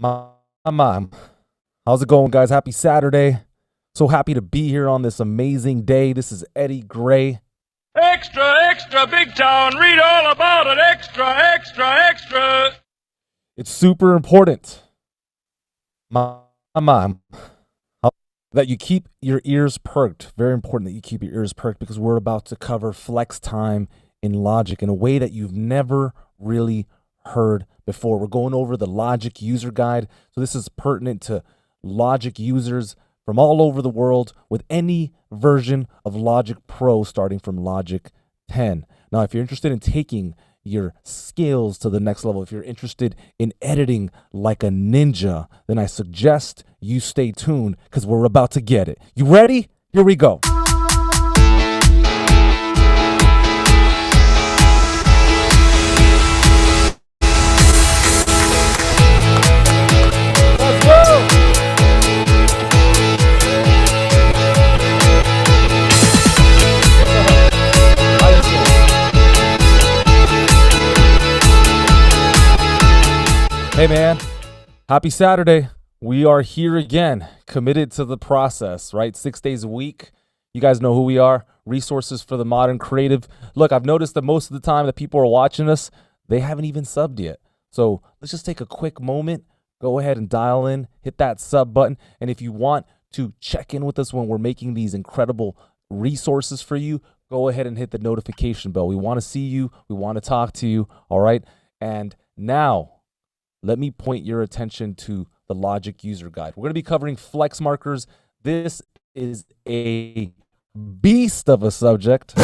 My mom. How's it going, guys? Happy Saturday. So happy to be here on this amazing day. This is Eddie Gray. Extra, extra, big town. Read all about it. Extra, extra, extra. It's super important, my mom, that you keep your ears perked. Very important that you keep your ears perked because we're about to cover flex time in Logic in a way that you've never really heard before. We're going over the Logic user guide. So this is pertinent to Logic users from all over the world with any version of Logic Pro starting from Logic 10. Now, if you're interested in taking your skills to the next level, if you're interested in editing like a ninja, then I suggest you stay tuned because we're about to get it. You ready? Here we go. Hey man, happy Saturday. We are here again, committed to the process, right? 6 days a week. You guys know who we are, resources for the modern creative. Look, I've noticed that most of the time that people are watching us, they haven't even subbed yet. So let's just take a quick moment, go ahead and dial in, hit that sub button. And if you want to check in with us when we're making these incredible resources for you, go ahead and hit the notification bell. We want to see you. We want to talk to you. All right. And now, let me point your attention to the Logic user guide. We're going to be covering flex markers. This is a beast of a subject.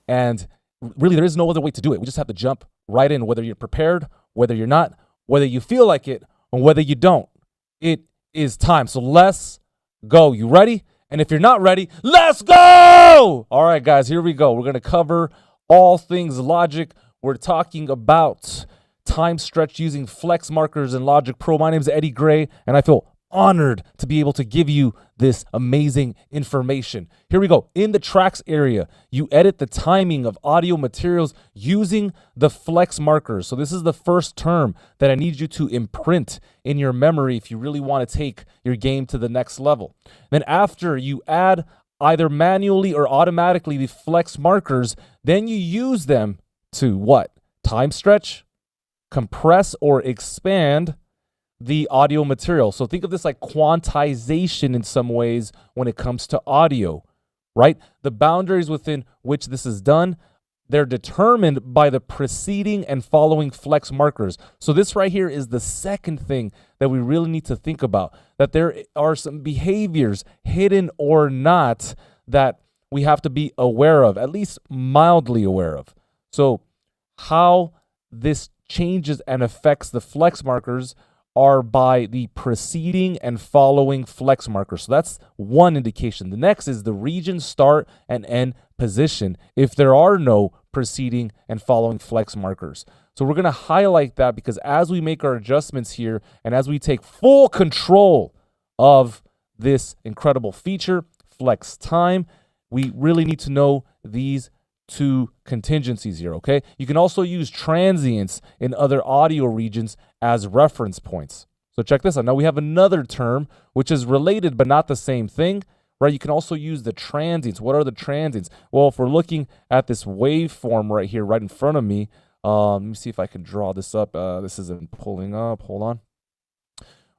And really, there is no other way to do it. We just have to jump right in, whether you're prepared, whether you're not, whether you feel like it, or whether you don't. It is time. So let's go. You ready? And if you're not ready, let's go! All right, guys, here we go. We're going to cover all things Logic. We're talking about time stretch using flex markers in Logic Pro. My name is Eddie Gray, and I feel honored to be able to give you this amazing information. Here we go. In the tracks area, you edit the timing of audio materials using the flex markers. So this is the first term that I need you to imprint in your memory if you really want to take your game to the next level. Then after you add either manually or automatically the flex markers, then you use them to what? Time stretch, compress or expand the audio material. So think of this like quantization in some ways when it comes to audio, right? The boundaries within which this is done, they're determined by the preceding and following flex markers. So this right here is the second thing that we really need to think about, that there are some behaviors, hidden or not, that we have to be aware of, at least mildly aware of. So how this changes and affects the flex markers are by the preceding and following flex markers. So that's one indication. The next is the region start and end position if there are no preceding and following flex markers. So we're going to highlight that because as we make our adjustments here and as we take full control of this incredible feature, flex time, we really need to know these two contingencies here, okay? You can also use transients in other audio regions as reference points. So check this out. Now we have another term which is related but not the same thing, right? You can also use the transients. What are the transients? Well, if we're looking at this waveform right here, right in front of me, let me see if I can draw this up. This isn't pulling up. Hold on.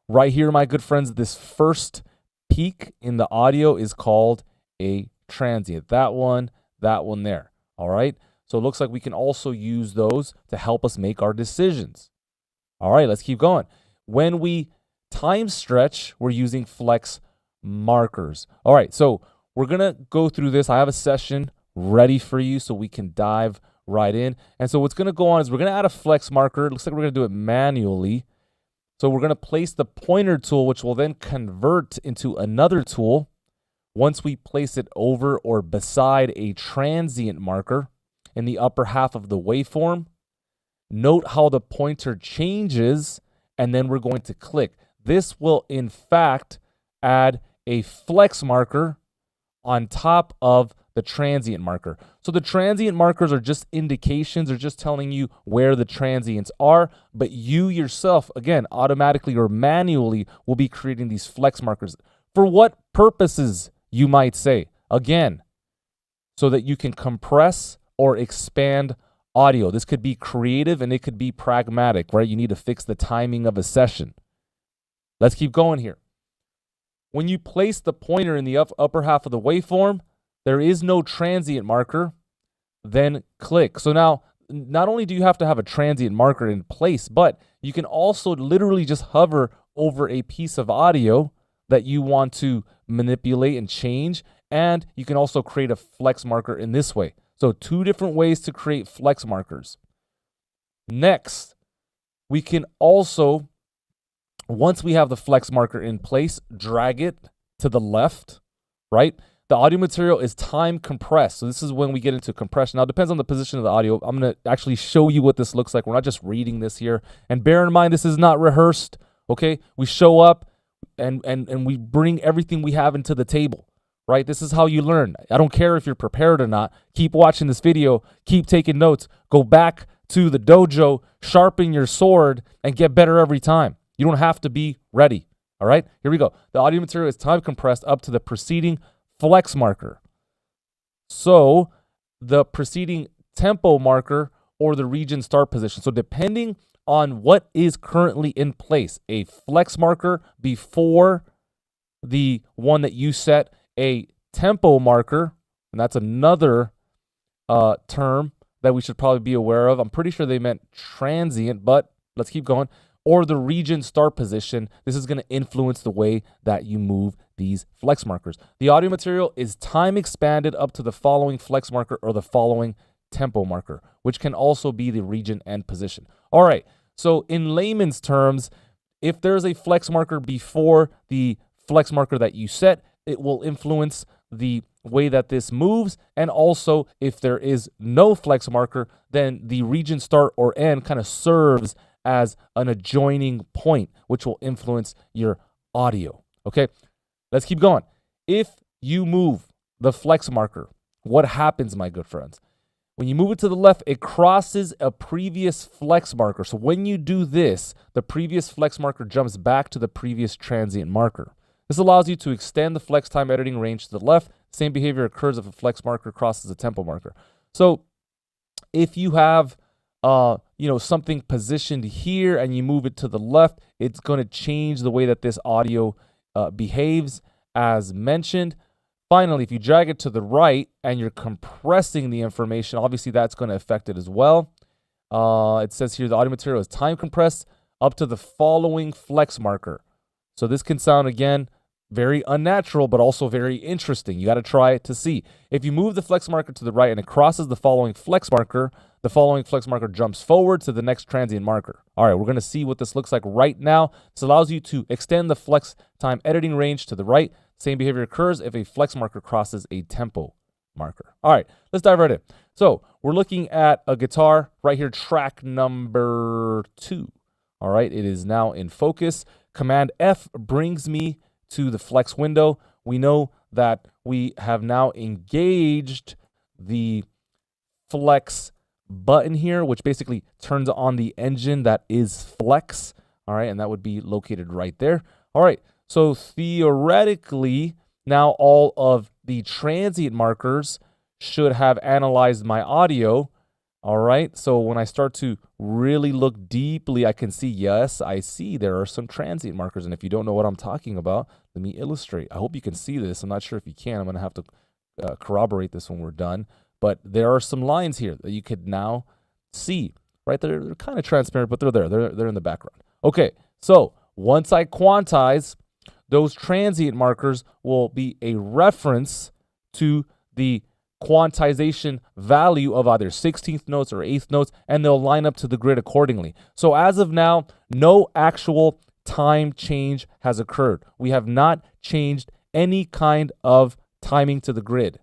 Right here, my good friends, this first peak in the audio is called a transient. That one there. All right, so it looks like we can also use those to help us make our decisions. All right, let's keep going. When we time stretch, we're using flex markers. All right, so we're going to go through this. I have a session ready for you so we can dive right in. And so what's going to go on is we're going to add a flex marker. It looks like we're going to do it manually. So we're going to place the pointer tool, which will then convert into another tool. Once we place it over or beside a transient marker in the upper half of the waveform, note how the pointer changes, and then we're going to click. This will, in fact, add a flex marker on top of the transient marker. So the transient markers are just indications, or just telling you where the transients are, but you yourself, again, automatically or manually will be creating these flex markers. For what purposes, you might say? Again, so that you can compress or expand audio. This could be creative and it could be pragmatic, right? You need to fix the timing of a session. Let's keep going here. When you place the pointer in the upper half of the waveform, there is no transient marker, then click. So now, not only do you have to have a transient marker in place, but you can also literally just hover over a piece of audio that you want to manipulate and change, and you can also create a flex marker in this way. So 2 different ways to create flex markers. Next, we can also, once we have the flex marker in place, drag it to the left, right? The audio material is time compressed. So this is when we get into compression. Now, it depends on the position of the audio. I'm going to actually show you what this looks like. We're not just reading this here. And bear in mind, this is not rehearsed, okay? We show up and we bring everything we have into the table, right? This is how you learn. I don't care if you're prepared or not. Keep watching this video. Keep taking notes. Go back to the dojo, sharpen your sword, and get better every time. You don't have to be ready. All right, here we go. The audio material is time compressed up to the preceding flex marker. So the preceding tempo marker or the region start position. So depending on what is currently in place, a flex marker before the one that you set, a tempo marker, and that's another term that we should probably be aware of. I'm pretty sure they meant transient, but let's keep going. Or the region start position. This is going to influence the way that you move these flex markers. The audio material is time expanded up to the following flex marker or the following tempo marker, which can also be the region and position. All right, so in layman's terms, if there's a flex marker before the flex marker that you set, it will influence the way that this moves. And also, if there is no flex marker, then the region start or end kind of serves as an adjoining point, which will influence your audio. Okay, let's keep going. If you move the flex marker, what happens, my good friends? When you move it to the left, it crosses a previous flex marker. So when you do this, the previous flex marker jumps back to the previous transient marker. This allows you to extend the flex time editing range to the left. Same behavior occurs if a flex marker crosses a tempo marker. So if you have something positioned here and you move it to the left, it's going to change the way that this audio behaves as mentioned. Finally, if you drag it to the right and you're compressing the information, obviously that's going to affect it as well. It says here the audio material is time compressed up to the following flex marker. So this can sound, again, very unnatural, but also very interesting. You got to try it to see. If you move the flex marker to the right and it crosses the following flex marker jumps forward to the next transient marker. All right, we're going to see what this looks like right now. This allows you to extend the flex time editing range to the right. Same behavior occurs if a flex marker crosses a tempo marker. All right, let's dive right in. So we're looking at a guitar right here, track number 2. All right, it is now in focus. Command F brings me to the flex window. We know that we have now engaged the flex button here, which basically turns on the engine that is flex. All right, and that would be located right there. All right, so theoretically, now all of the transient markers should have analyzed my audio. All right, so when I start to really look deeply, I can see, yes, I see there are some transient markers. And if you don't know what I'm talking about, let me illustrate. I hope you can see this. I'm not sure if you can. I'm going to have to corroborate this when we're done. But there are some lines here that you could now see, right? They're kind of transparent, but they're there. They're in the background. Okay, so once I quantize, those transient markers will be a reference to the quantization value of either 16th notes or 8th notes, and they'll line up to the grid accordingly. So as of now, no actual time change has occurred. We have not changed any kind of timing to the grid.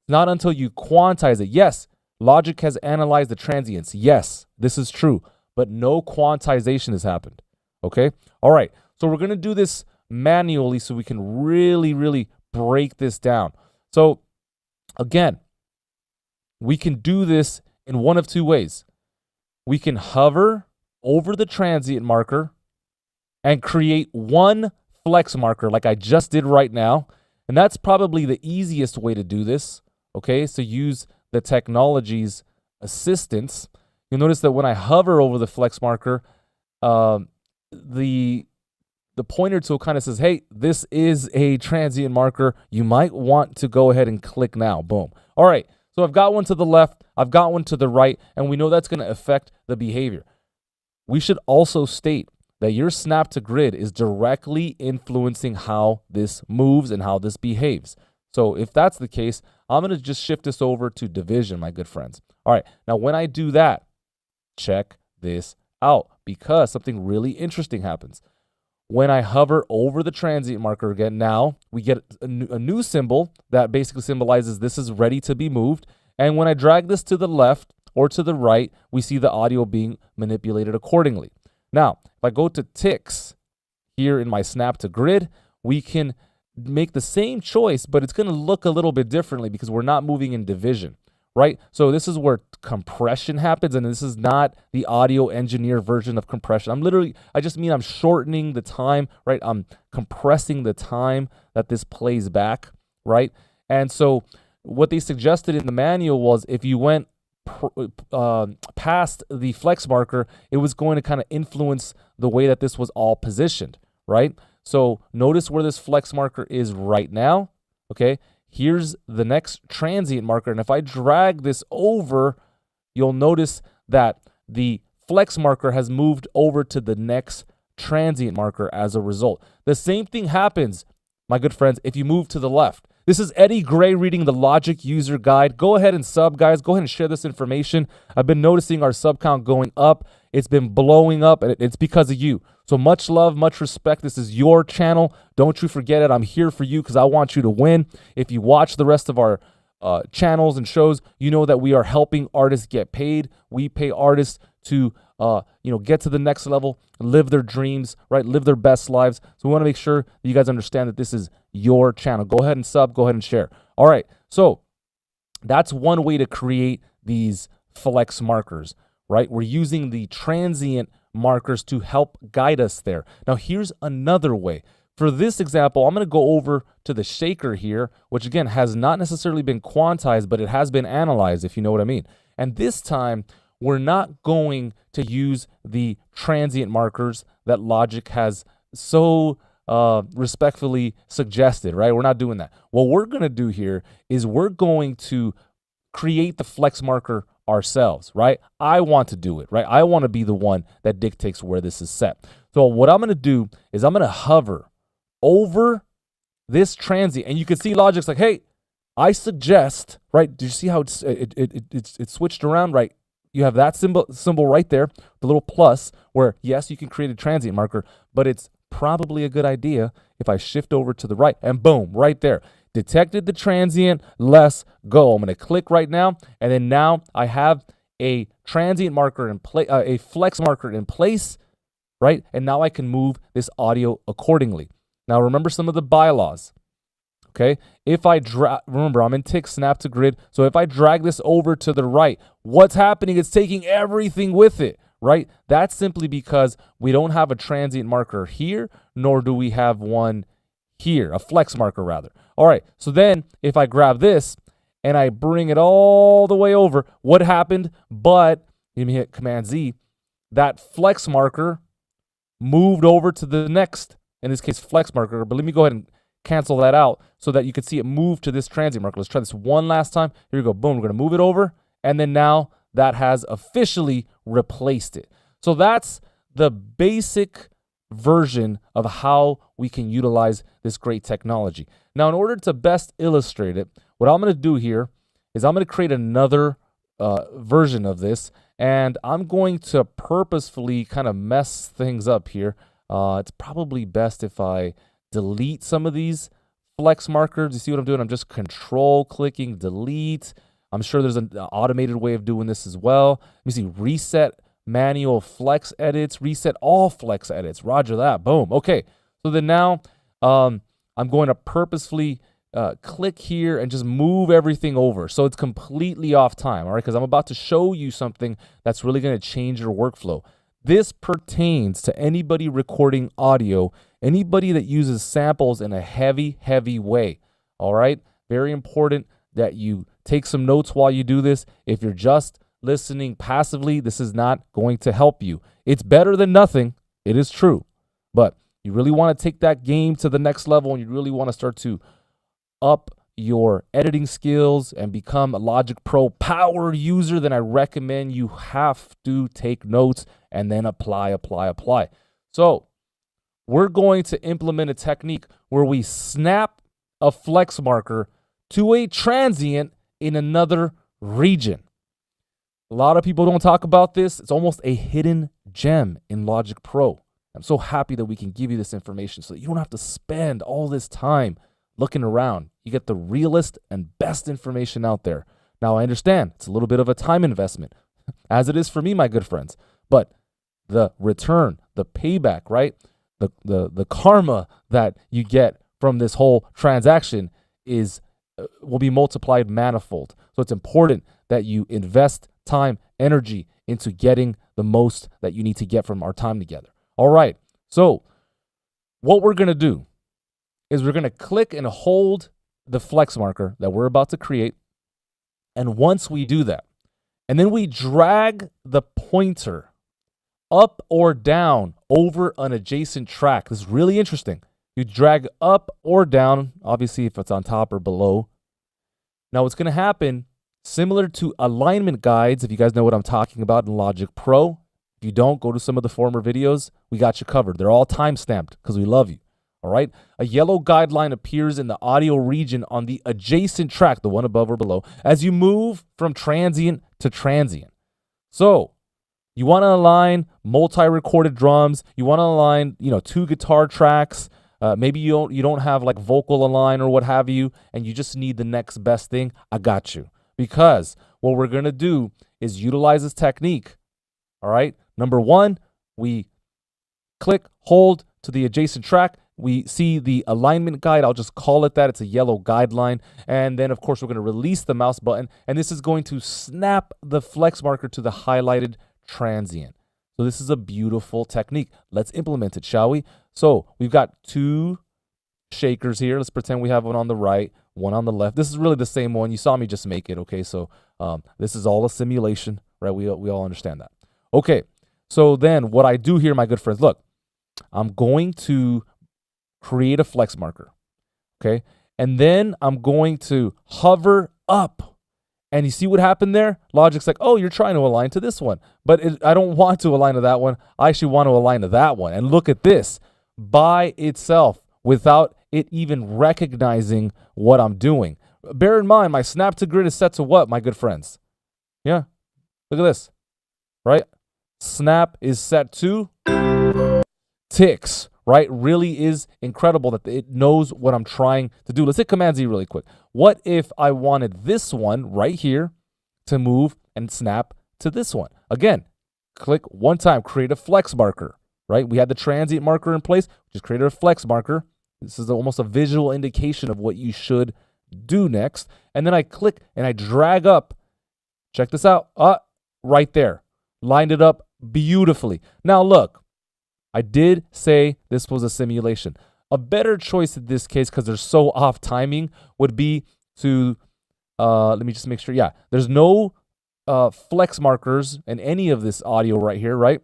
Not until you quantize it. Yes, Logic has analyzed the transients. Yes, this is true, but no quantization has happened. Okay? All right, so we're going to do this manually so we can really, really break this down. So Again, we can do this in one of two ways. We can hover over the transient marker and create one flex marker like I just did right now. And that's probably the easiest way to do this. Okay, so use the technology's assistance. You'll notice that when I hover over the flex marker, the pointer tool kind of says, hey, this is a transient marker. You might want to go ahead and click now. Boom. All right, so I've got one to the left, I've got one to the right, and we know that's going to affect the behavior. We should also state that your snap to grid is directly influencing how this moves and how this behaves. So if that's the case, I'm going to just shift this over to division, my good friends. All right, now when I do that, check this out, because something really interesting happens. When I hover over the transient marker again, now we get a new symbol that basically symbolizes this is ready to be moved. And when I drag this to the left or to the right, we see the audio being manipulated accordingly. Now, if I go to ticks here in my snap to grid, we can make the same choice, but it's going to look a little bit differently because we're not moving in division, right? So this is where compression happens, and this is not the audio engineer version of compression. I just mean I'm shortening the time, right? I'm compressing the time that this plays back, right? And so what they suggested in the manual was if you went past the flex marker, it was going to kind of influence the way that this was all positioned, right? So notice where this flex marker is right now, okay? Here's the next transient marker, and if I drag this over, you'll notice that the flex marker has moved over to the next transient marker as a result. The same thing happens, my good friends, if you move to the left. This is Eddie Gray reading the Logic User Guide. Go ahead and sub, guys. Go ahead and share this information. I've been noticing our sub count going up. It's been blowing up, and it's because of you. So much love, much respect. This is your channel. Don't you forget it. I'm here for you because I want you to win. If you watch the rest of our channels and shows, you know that we are helping artists get paid. We pay artists to get to the next level, live their dreams, right? Live their best lives. So we want to make sure that you guys understand that this is your channel. Go ahead and sub, go ahead and share. All right, so that's one way to create these flex markers, right? We're using the transient markers to help guide us there. Now here's another way. For this example, I'm going to go over to the shaker here, which again has not necessarily been quantized, but it has been analyzed, if you know what I mean. And this time, we're not going to use the transient markers that Logic has so respectfully suggested, right? We're not doing that. What we're going to do here is we're going to create the flex marker ourselves, right? I want to do it, right? I want to be the one that dictates where this is set. So what I'm going to do is I'm going to hover over this transient, and you can see Logic's like, hey, I suggest, right? Do you see how it's switched around, right? You have that symbol right there, the little plus, where yes, you can create a transient marker, but it's probably a good idea if I shift over to the right, and boom, right there. Detected the transient, let's go. I'm going to click right now, and then now I have a transient marker in place, a flex marker in place, right? And now I can move this audio accordingly. Now remember some of the bylaws. Okay, if I remember, I'm in tick snap to grid. So if I drag this over to the right, what's happening? It's taking everything with it, right? That's simply because we don't have a transient marker here, nor do we have one here, a flex marker rather. All right, so then if I grab this and I bring it all the way over, what happened? But let me hit Command Z. That flex marker moved over to the next, in this case, flex marker. But let me go ahead and cancel that out so that you can see it move to this transient marker. Let's try this one last time. Here we go. Boom. We're going to move it over. And then now that has officially replaced it. So that's the basic version of how we can utilize this great technology. Now, in order to best illustrate it, what I'm going to do here is I'm going to create another version of this, and I'm going to purposefully kind of mess things up here. It's probably best if I delete some of these flex markers. You see what I'm doing? I'm just control clicking delete. I'm sure there's an automated way of doing this as well. Let me see, reset manual flex edits, reset all flex edits. Roger that. Boom. Okay. So then now I'm going to purposefully click here and just move everything over. So it's completely off time, all right? Because I'm about to show you something that's really going to change your workflow. This pertains to anybody recording audio, anybody that uses samples in a heavy way, all right? Very important that you take some notes while you do this. If you're just listening passively, this is not going to help you. It's better than nothing. It is true. But you really want to take that game to the next level, and you really want to start to up your editing skills and become a Logic Pro power user, then I recommend you have to take notes and then apply. So we're going to implement a technique where we snap a flex marker to a transient in another region. A lot of people don't talk about this. It's almost a hidden gem in Logic Pro. I'm so happy that we can give you this information so that you don't have to spend all this time looking around. You get the realest and best information out there. Now, I understand it's a little bit of a time investment, as it is for me, my good friends. But the return, the payback, right? The karma that you get from this whole transaction will be multiplied manifold. So it's important that you invest time, energy into getting the most that you need to get from our time together. All right. So what we're going to do is we're going to click and hold the flex marker that we're about to create. And once we do that, and then we drag the pointer up or down over an adjacent track. This is really interesting. You drag up or down, obviously if it's on top or below. Now what's going to happen, similar to alignment guides, if you guys know what I'm talking about in Logic Pro. If you don't, go to some of the former videos. We got you covered. They're all time-stamped because we love you. All right. A yellow guideline appears in the audio region on the adjacent track, the one above or below, as you move from transient to transient. So you want to align multi-recorded drums. You want to align, two guitar tracks. Maybe you don't have like vocal align or what have you, and you just need the next best thing. I got you. Because what we're going to do is utilize this technique. All right. Number one, we click, hold to the adjacent track. We see the alignment guide. I'll just call it that. It's a yellow guideline. And then, of course, we're going to release the mouse button. And this is going to snap the flex marker to the highlighted transient. So this is a beautiful technique. Let's implement it, shall we? So we've got two shakers here. Let's pretend we have one on the right, one on the left. This is really the same one. You saw me just make it, okay? So this is all a simulation, right? We all understand that. Okay, so then what I do here, my good friends, look, I'm going to create a flex marker, okay? And then I'm going to hover up. And you see what happened there? Logic's like, oh, you're trying to align to this one. But I don't want to align to that one. I actually want to align to that one. And look at this. By itself, without it even recognizing what I'm doing. Bear in mind, my snap to grid is set to what, my good friends? Yeah, look at this, right? Snap is set to ticks, right? Really is incredible that it knows what I'm trying to do. Let's hit Command Z really quick. What if I wanted this one right here to move and snap to this one? Again, click one time, create a flex marker, right? We had the transient marker in place, just created a flex marker. This is almost a visual indication of what you should do next. And then I click and I drag up. Check this out. Right there. Lined it up beautifully. Now look, I did say this was a simulation. A better choice in this case, because they're so off timing, would be to, let me just make sure. Yeah, there's no flex markers in any of this audio right here, right?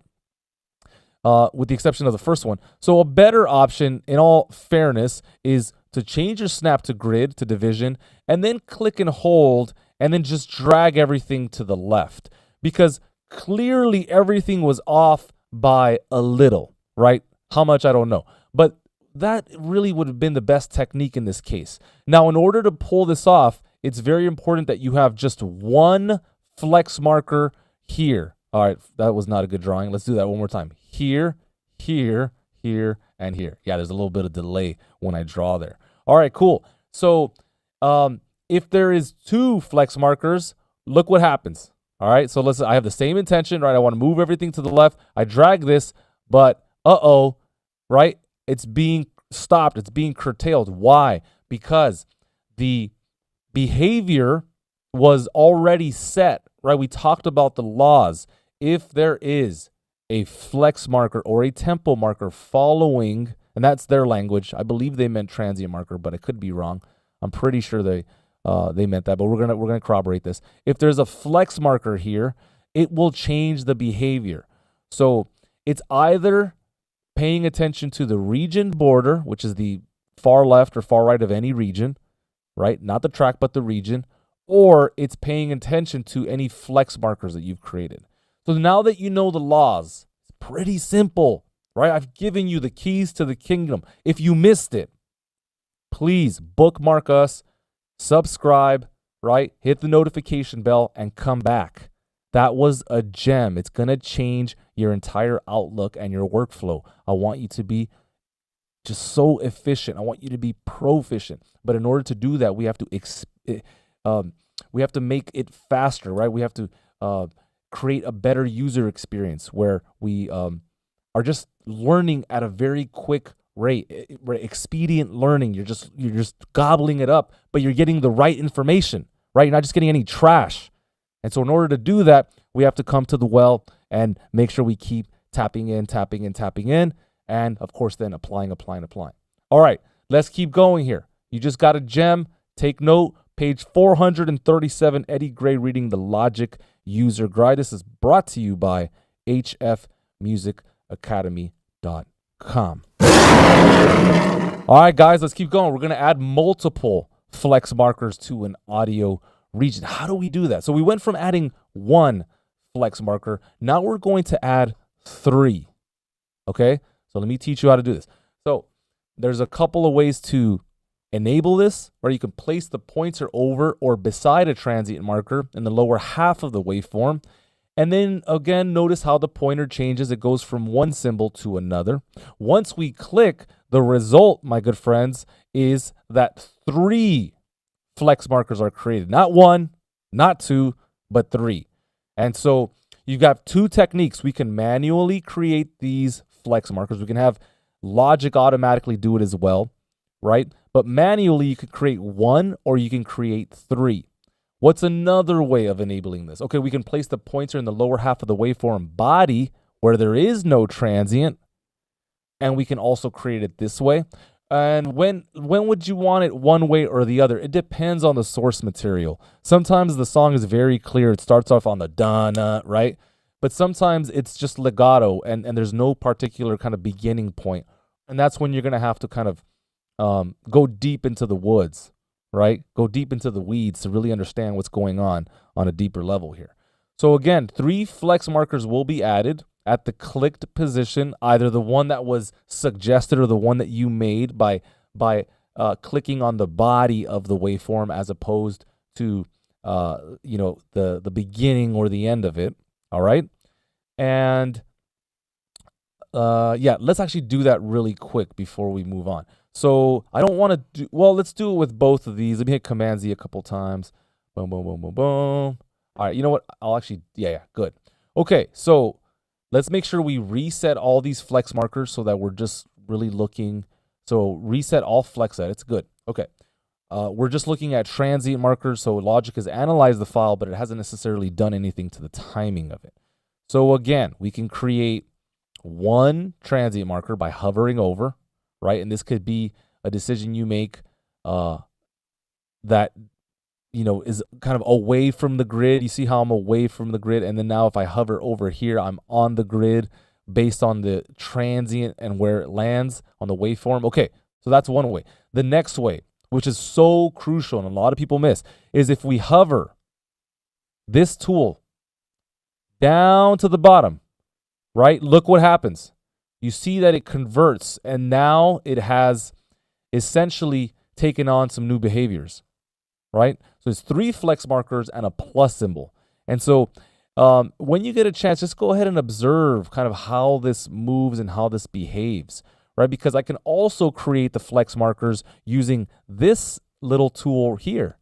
With the exception of the first one. So a better option, in all fairness, is to change your snap to grid, to division, and then click and hold, and then just drag everything to the left. Because clearly everything was off by a little, right? How much, I don't know. But that really would have been the best technique in this case. Now, in order to pull this off, it's very important that you have just one flex marker here. All right, that was not a good drawing. Let's do that one more time. Here, here, here, and here. Yeah, there's a little bit of delay when I draw there. All right, cool. So if there is two flex markers, look what happens. All right, so I have the same intention, right? I want to move everything to the left. I drag this, but right? It's being stopped. It's being curtailed. Why? Because the behavior was already set, right? We talked about the laws. If there is a flex marker or a tempo marker following, and that's their language. I believe they meant transient marker, but I could be wrong. I'm pretty sure they meant that, but we're gonna corroborate this. If there's a flex marker here, it will change the behavior. So it's either paying attention to the region border, which is the far left or far right of any region, right? Not the track, but the region, or it's paying attention to any flex markers that you've created. So now that you know the laws, it's pretty simple, right? I've given you the keys to the kingdom. If you missed it, please bookmark us, subscribe, right? Hit the notification bell and come back. That was a gem. It's going to change your entire outlook and your workflow. I want you to be just so efficient. I want you to be proficient. But in order to do that, we have to make it faster, right? We have to create a better user experience where we are just learning at a very quick rate. Expedient learning. You're just gobbling it up, but you're getting the right information, right? You're not just getting any trash. And so in order to do that, we have to come to the well and make sure we keep tapping in, and of course then applying. All right, let's keep going here. You just got a gem. Take note, page 437, Eddie Gray reading the Logic User Guide. This is brought to you by hfmusicacademy.com. All right, guys, let's keep going. We're going to add multiple flex markers to an audio region. How do we do that? So we went from adding one flex marker. Now we're going to add 3. Okay? So let me teach you how to do this. So there's a couple of ways to enable this, where you can place the pointer over or beside a transient marker in the lower half of the waveform. And then again, notice how the pointer changes. It goes from one symbol to another. Once we click, the result, my good friends, is that 3 flex markers are created. Not 1, not 2, but 3. And so you've got 2 techniques. We can manually create these flex markers. We can have Logic automatically do it as well, right? But manually, you could create 1 or you can create 3. What's another way of enabling this? Okay, we can place the pointer in the lower half of the waveform body where there is no transient, and we can also create it this way. And when would you want it one way or the other? It depends on the source material. Sometimes the song is very clear. It starts off on the da-na, right? But sometimes it's just legato and there's no particular kind of beginning point. And that's when you're going to have to kind of go deep into the woods, right? Go deep into the weeds to really understand what's going on a deeper level here. So again, 3 flex markers will be added at the clicked position, either the one that was suggested or the one that you made by clicking on the body of the waveform as opposed to the beginning or the end of it. All right, and let's actually do that really quick before we move on. So I don't want to do, let's do it with both of these. Let me hit Command Z a couple times. Boom, boom, boom, boom, boom. All right, you know what? I'll actually, good. Okay, so let's make sure we reset all these flex markers so that we're just really looking. So reset all flex edits. Good. Okay. We're just looking at transient markers. So Logic has analyzed the file, but it hasn't necessarily done anything to the timing of it. So again, we can create 1 transient marker by hovering over, right? And this could be a decision you make that, is kind of away from the grid. You see how I'm away from the grid. And then now if I hover over here, I'm on the grid based on the transient and where it lands on the waveform. Okay, so that's one way. The next way, which is so crucial and a lot of people miss, is if we hover this tool down to the bottom, right? Look what happens. You see that it converts, and now it has essentially taken on some new behaviors, right? So it's 3 flex markers and a plus symbol. And so when you get a chance, just go ahead and observe kind of how this moves and how this behaves, right? Because I can also create the flex markers using this little tool here.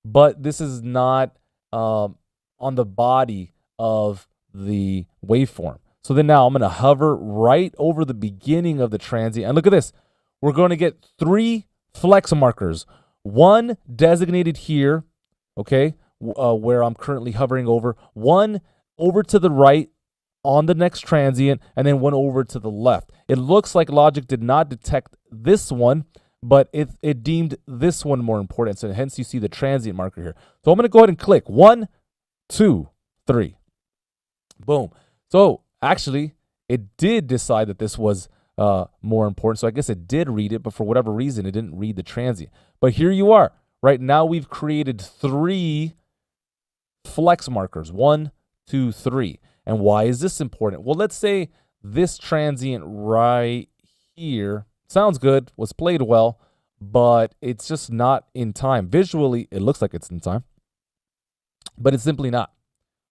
But this is not on the body of the waveform. So then now I'm going to hover right over the beginning of the transient. And look at this. We're going to get 3 flex markers. one designated here, okay, where I'm currently hovering over, one over to the right on the next transient, and then one over to the left. It looks like Logic did not detect this one, but it deemed this one more important, so hence you see the transient marker here. So I'm going to go ahead and click 1, 2, 3. Boom. So actually, it did decide that this was more important, so I guess it did read it, but for whatever reason, it didn't read the transient. But here you are. Right now, we've created 3 flex markers. 1, 2, 3. And why is this important? Well, let's say this transient right here sounds good, was played well, but it's just not in time. Visually, it looks like it's in time, but it's simply not.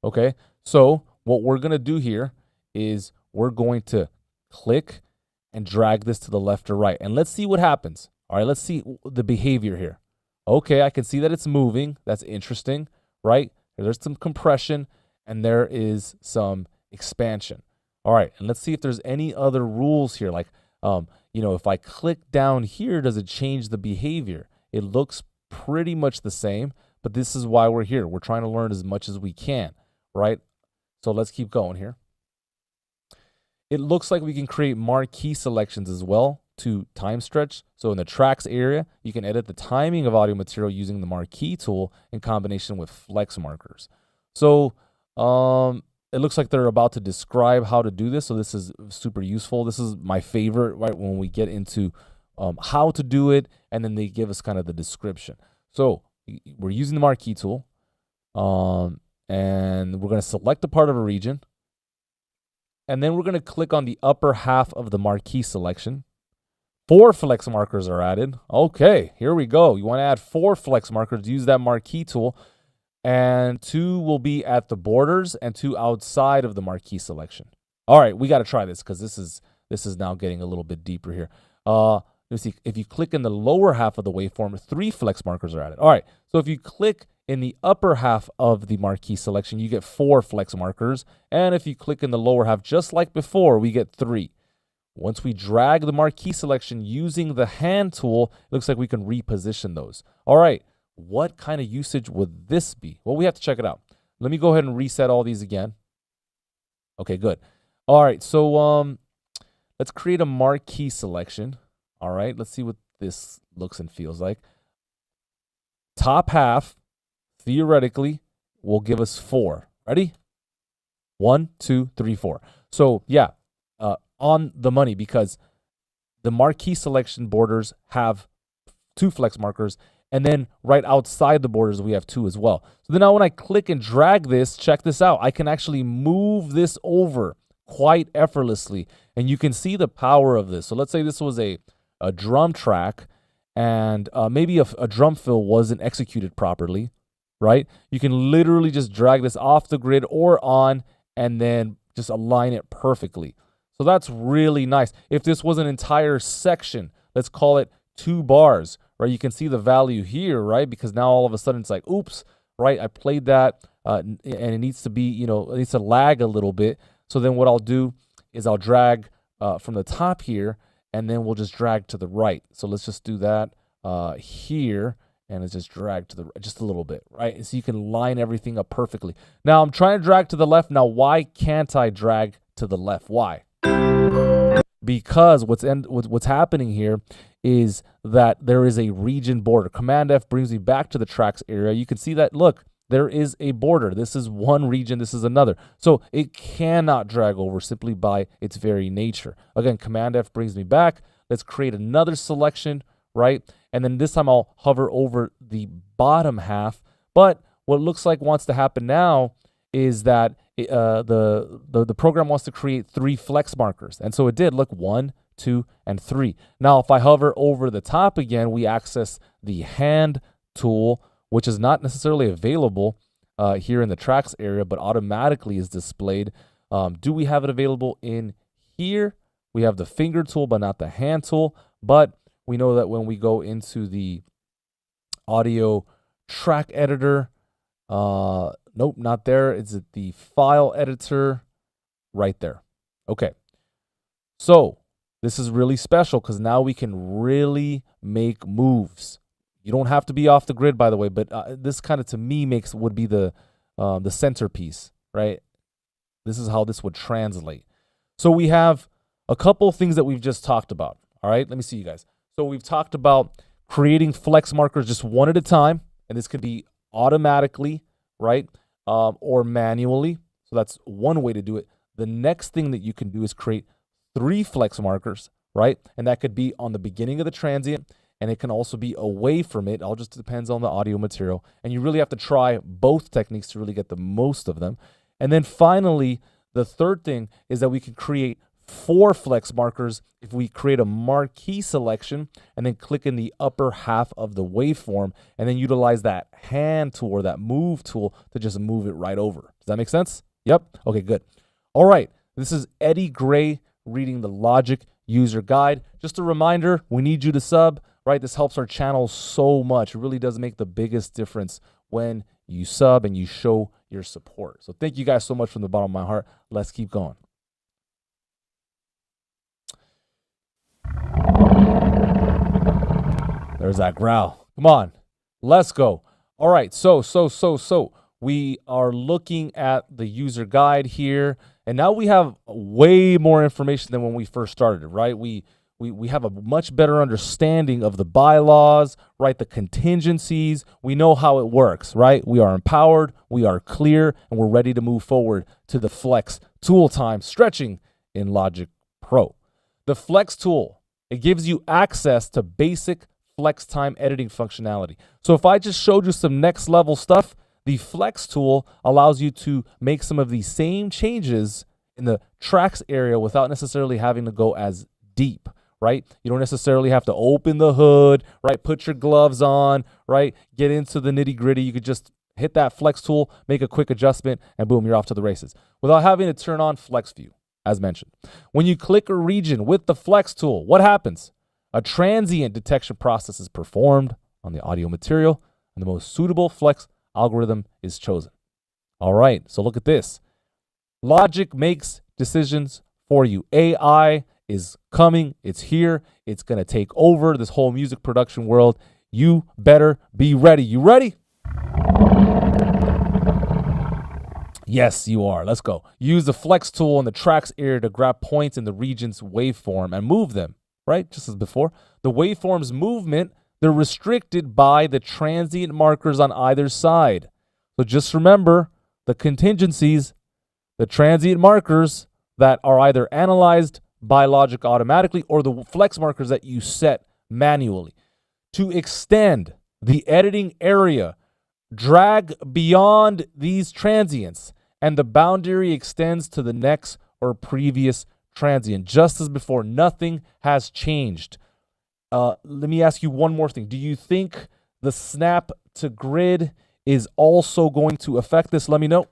Okay, so what we're going to do here is we're going to click and drag this to the left or right. And let's see what happens. All right, let's see the behavior here. Okay, I can see that it's moving. That's interesting, right? There's some compression and there is some expansion. All right, and let's see if there's any other rules here. Like, if I click down here, does it change the behavior? It looks pretty much the same, but this is why we're here. We're trying to learn as much as we can, right? So let's keep going here. It looks like we can create marquee selections as well to time stretch. So in the tracks area, you can edit the timing of audio material using the marquee tool in combination with flex markers. So it looks like they're about to describe how to do this. So this is super useful. This is my favorite, right? When we get into how to do it, and then they give us kind of the description. So we're using the marquee tool, and we're going to select a part of a region. And then we're going to click on the upper half of the marquee selection. 4 flex markers are added. Okay, here we go. You want to add 4 flex markers, use that marquee tool. And 2 will be at the borders and 2 outside of the marquee selection. All right, we got to try this because this is now getting a little bit deeper here. Let's see. If you click in the lower half of the waveform, 3 flex markers are added. All right, so if you click in the upper half of the marquee selection, you get 4 flex markers. And if you click in the lower half, just like before, we get 3. Once we drag the marquee selection using the hand tool, it looks like we can reposition those. All right, what kind of usage would this be? Well, we have to check it out. Let me go ahead and reset all these again. Okay, good. All right, so let's create a marquee selection. All right, let's see what this looks and feels like. Top half, theoretically, will give us 4. Ready? 1, 2, 3, 4. So yeah, on the money, because the marquee selection borders have 2 flex markers, and then right outside the borders we have 2 as well. So then now when I click and drag this, check this out. I can actually move this over quite effortlessly, and you can see the power of this. So let's say this was a drum track, and maybe a drum fill wasn't executed properly, right? You can literally just drag this off the grid or on, and then just align it perfectly. So that's really nice. If this was an entire section, let's call it 2 bars, right? You can see the value here, right? Because now all of a sudden it's like, oops, right? I played that, and it needs to be, it needs to lag a little bit. So then what I'll do is I'll drag from the top here, and then we'll just drag to the right. So let's just do that here, and it's just drag to the just a little bit, right? And so you can line everything up perfectly. Now I'm trying to drag to the left. Now why can't I drag to the left? Why? Because what's happening here is that there is a region border. Command F brings me back to the tracks area. You can see that, look, there is a border. This is one region, this is another. So it cannot drag over simply by its very nature. Again, Command F brings me back. Let's create another selection, right? And then this time I'll hover over the bottom half. But what looks like wants to happen now is that the program wants to create 3 flex markers. And so it did. Look, 1, 2, and 3. Now, if I hover over the top again, we access the hand tool, which is not necessarily available here in the tracks area, but automatically is displayed. Do we have it available in here? We have the finger tool, but not the hand tool. But we know that when we go into the audio track editor, nope, not there. It's at the file editor right there. Okay. So this is really special because now we can really make moves You don't have to be off the grid, by the way, but this kind of to me would be the centerpiece, right? This is how this would translate. So we have a couple of things that we've just talked about. All right, let me see you guys. So we've talked about creating flex markers just one at a time, and this could be automatically, right, or manually. So that's one way to do it. The next thing that you can do is create 3 flex markers, right? And that could be on the beginning of the transient, and it can also be away from it. All just depends on the audio material. And you really have to try both techniques to really get the most of them. And then finally, the third thing is that we can create 4 flex markers if we create a marquee selection and then click in the upper half of the waveform and then utilize that hand tool or that move tool to just move it right over. Does that make sense? Yep. Okay, good. All right. This is Eddie Gray reading the Logic User Guide. Just a reminder, we need you to sub, right? This helps our channel so much. It really does make the biggest difference when you sub and you show your support. So thank you guys so much from the bottom of my heart. Let's keep going. There's that growl. Come on, let's go. All right, so we are looking at the user guide here, and now we have way more information than when we first started, right? We have a much better understanding of the bylaws, right? The contingencies. We know how it works, right? We are empowered, we are clear, and we're ready to move forward to the flex tool time stretching in Logic Pro. The flex tool, it gives you access to basic flex time editing functionality. So if I just showed you some next level stuff, the flex tool allows you to make some of these same changes in the tracks area without necessarily having to go as deep, right? You don't necessarily have to open the hood, right? Put your gloves on, right? Get into the nitty gritty. You could just hit that flex tool, make a quick adjustment, and boom, you're off to the races without having to turn on flex view, as mentioned. When you click a region with the flex tool, what happens? A transient detection process is performed on the audio material, and the most suitable flex algorithm is chosen. All right, so look at this. Logic makes decisions for you. AI is coming. It's here. It's going to take over this whole music production world. You better be ready. You ready? Yes, you are. Let's go. Use the flex tool in the tracks area to grab points in the region's waveform and move them, right? Just as before. The waveform's movement, they're restricted by the transient markers on either side. So just remember the contingencies, the transient markers that are either analyzed by Logic automatically or the flex markers that you set manually. To extend the editing area, drag beyond these transients and the boundary extends to the next or previous transient. Just as before, nothing has changed. Let me ask you one more thing. Do you think the snap to grid is also going to affect this? Let me know.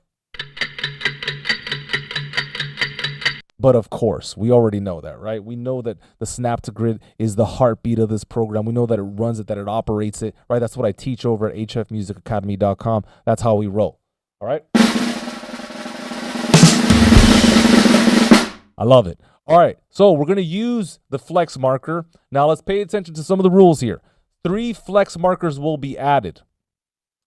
But of course, we already know that, right? We know that the snap to grid is the heartbeat of this program. We know that it runs it, that it operates it, right? That's what I teach over at hfmusicacademy.com. That's how we roll, all right? I love it. All right, so we're going to use the flex marker. Now let's pay attention to some of the rules here. 3 flex markers will be added,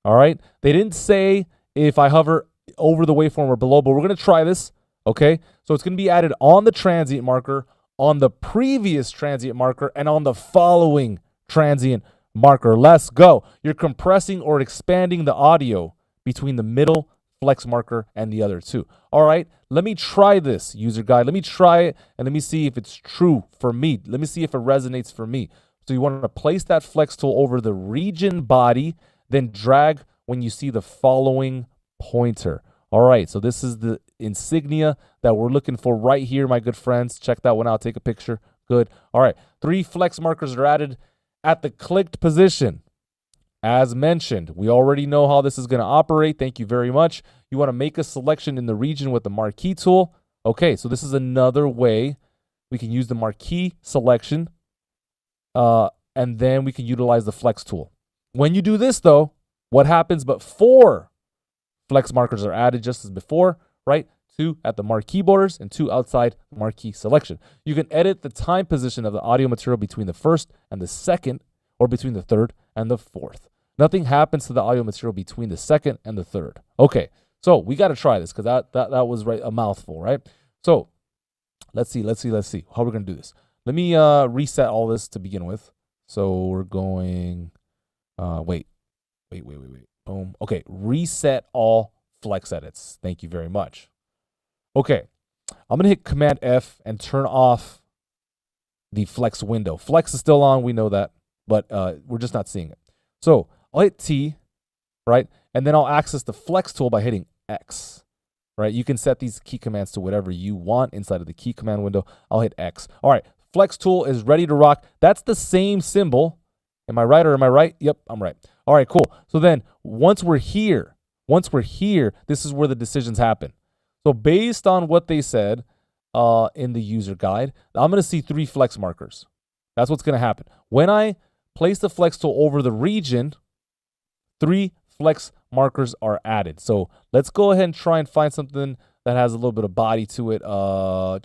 all right? They didn't say if I hover over the waveform or below, but we're going to try this, okay? So it's going to be added on the transient marker, on the previous transient marker, and on the following transient marker. Let's go. You're compressing or expanding the audio between the middle flex marker and the other 2. All right, let me try this user guide. Let me try it and let me see if it's true for me. Let me see if it resonates for me. So you want to place that flex tool over the region body, then drag when you see the following pointer. All right, so this is the insignia that we're looking for right here, my good friends. Check that one out. Take a picture. Good. All right, 3 flex markers are added at the clicked position. As mentioned, we already know how this is going to operate. Thank you very much. You want to make a selection in the region with the Marquee tool. Okay, so this is another way we can use the Marquee selection, and then we can utilize the flex tool. When you do this, though, what happens? But 4 flex markers are added just as before, right? 2 at the Marquee borders and 2 outside Marquee selection. You can edit the time position of the audio material between the first and the second or between the third and the fourth. Nothing happens to the audio material between the second and the third. Okay, so we got to try this because that was a mouthful, right? So let's see how we're going to do this. Let me reset all this to begin with. So we're going, wait. Boom. Okay, reset all flex edits. Thank you very much. Okay, I'm going to hit Command F and turn off the flex window. Flex is still on, we know that, but we're just not seeing it. So I'll hit T, right? And then I'll access the flex tool by hitting X, right? You can set these key commands to whatever you want inside of the key command window. I'll hit X. All right, flex tool is ready to rock. That's the same symbol. Am I right or am I right? Yep, I'm right. All right, cool. So then once we're here, this is where the decisions happen. So based on what they said in the user guide, I'm going to see 3 flex markers. That's what's going to happen. When I place the flex tool over the region, 3 flex markers are added. So let's go ahead and try and find something that has a little bit of body to it. I'm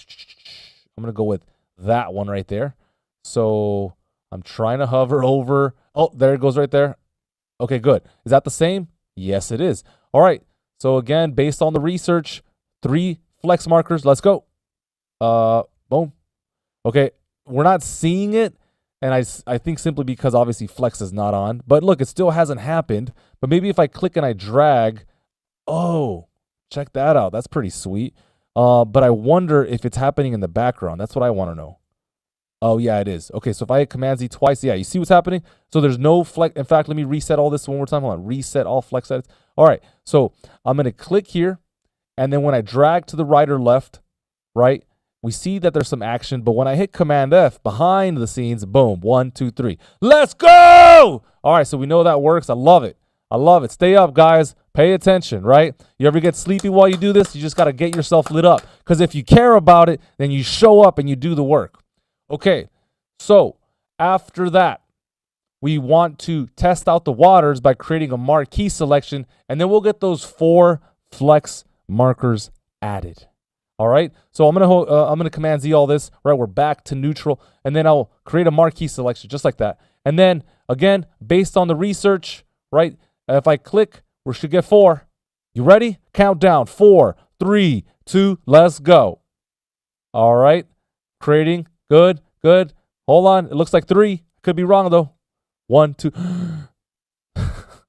going to go with that one right there. So I'm trying to hover over. Oh, there it goes right there. Okay, good. Is that the same? Yes, it is. All right. So again, based on the research, 3 flex markers. Let's go. Boom. Okay, we're not seeing it, and I think simply because obviously flex is not on. But look, it still hasn't happened. But maybe if I click and I drag, oh, check that out. That's pretty sweet. But I wonder if it's happening in the background. That's what I want to know. Oh, yeah, it is. Okay, so if I hit Command Z twice, yeah, you see what's happening? So there's no flex. In fact, let me reset all this one more time. Hold on, reset all flex edits. All right, so I'm going to click here, and then when I drag to the right or left, right, we see that there's some action, but when I hit Command F, behind the scenes, boom, 1, 2, 3. Let's go! All right, so we know that works. I love it. I love it. Stay up, guys. Pay attention, right? You ever get sleepy while you do this? You just got to get yourself lit up, because if you care about it, then you show up and you do the work. Okay, so after that, we want to test out the waters by creating a marquee selection, and then we'll get those 4 flex markers added. All right, so I'm gonna Command Z all this. Right, we're back to neutral, and then I'll create a marquee selection just like that. And then again, based on the research, right? If I click, we should get 4. You ready? Countdown: 4, 3, 2, let's go. All right, creating. Good. Hold on. It looks like 3. Could be wrong, though. 1, 2.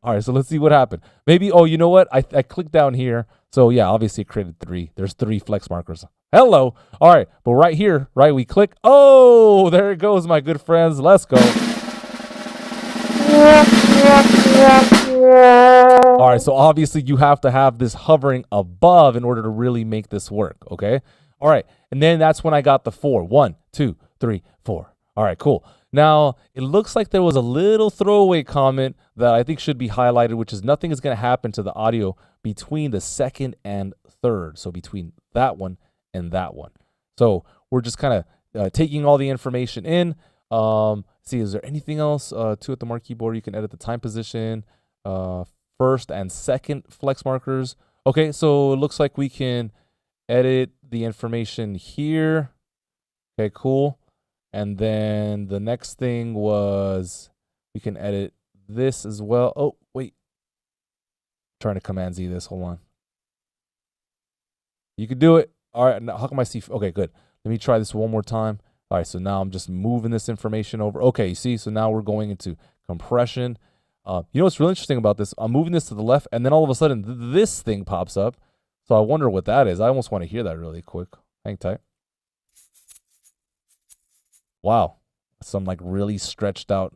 All right, so let's see what happened. Maybe, oh, you know what? I clicked down here. So, yeah, obviously it created 3. There's 3 flex markers. Hello. All right, but right here, right, we click. Oh, there it goes, my good friends. Let's go. All right, so obviously you have to have this hovering above in order to really make this work, okay? All right, and then that's when I got the 4. 1, 2, 3, 4. All right, cool. Now, it looks like there was a little throwaway comment that I think should be highlighted, which is nothing is going to happen to the audio between the second and third. So between that one and that one. So we're just kind of taking all the information in. See, is there anything else to it? The Marquee board, you can edit the time position, first and second flex markers. Okay, so it looks like we can edit the information here. Okay, cool. And then the next thing was we can edit this as well. Oh, wait. I'm trying to Command Z this. Hold on. You can do it. All right. Now, how come I see? Okay, good. Let me try this one more time. All right. So now I'm just moving this information over. Okay, you see? So now we're going into compression. You know what's really interesting about this? I'm moving this to the left, and then all of a sudden this thing pops up. So I wonder what that is. I almost want to hear that really quick. Hang tight. Wow, some like really stretched out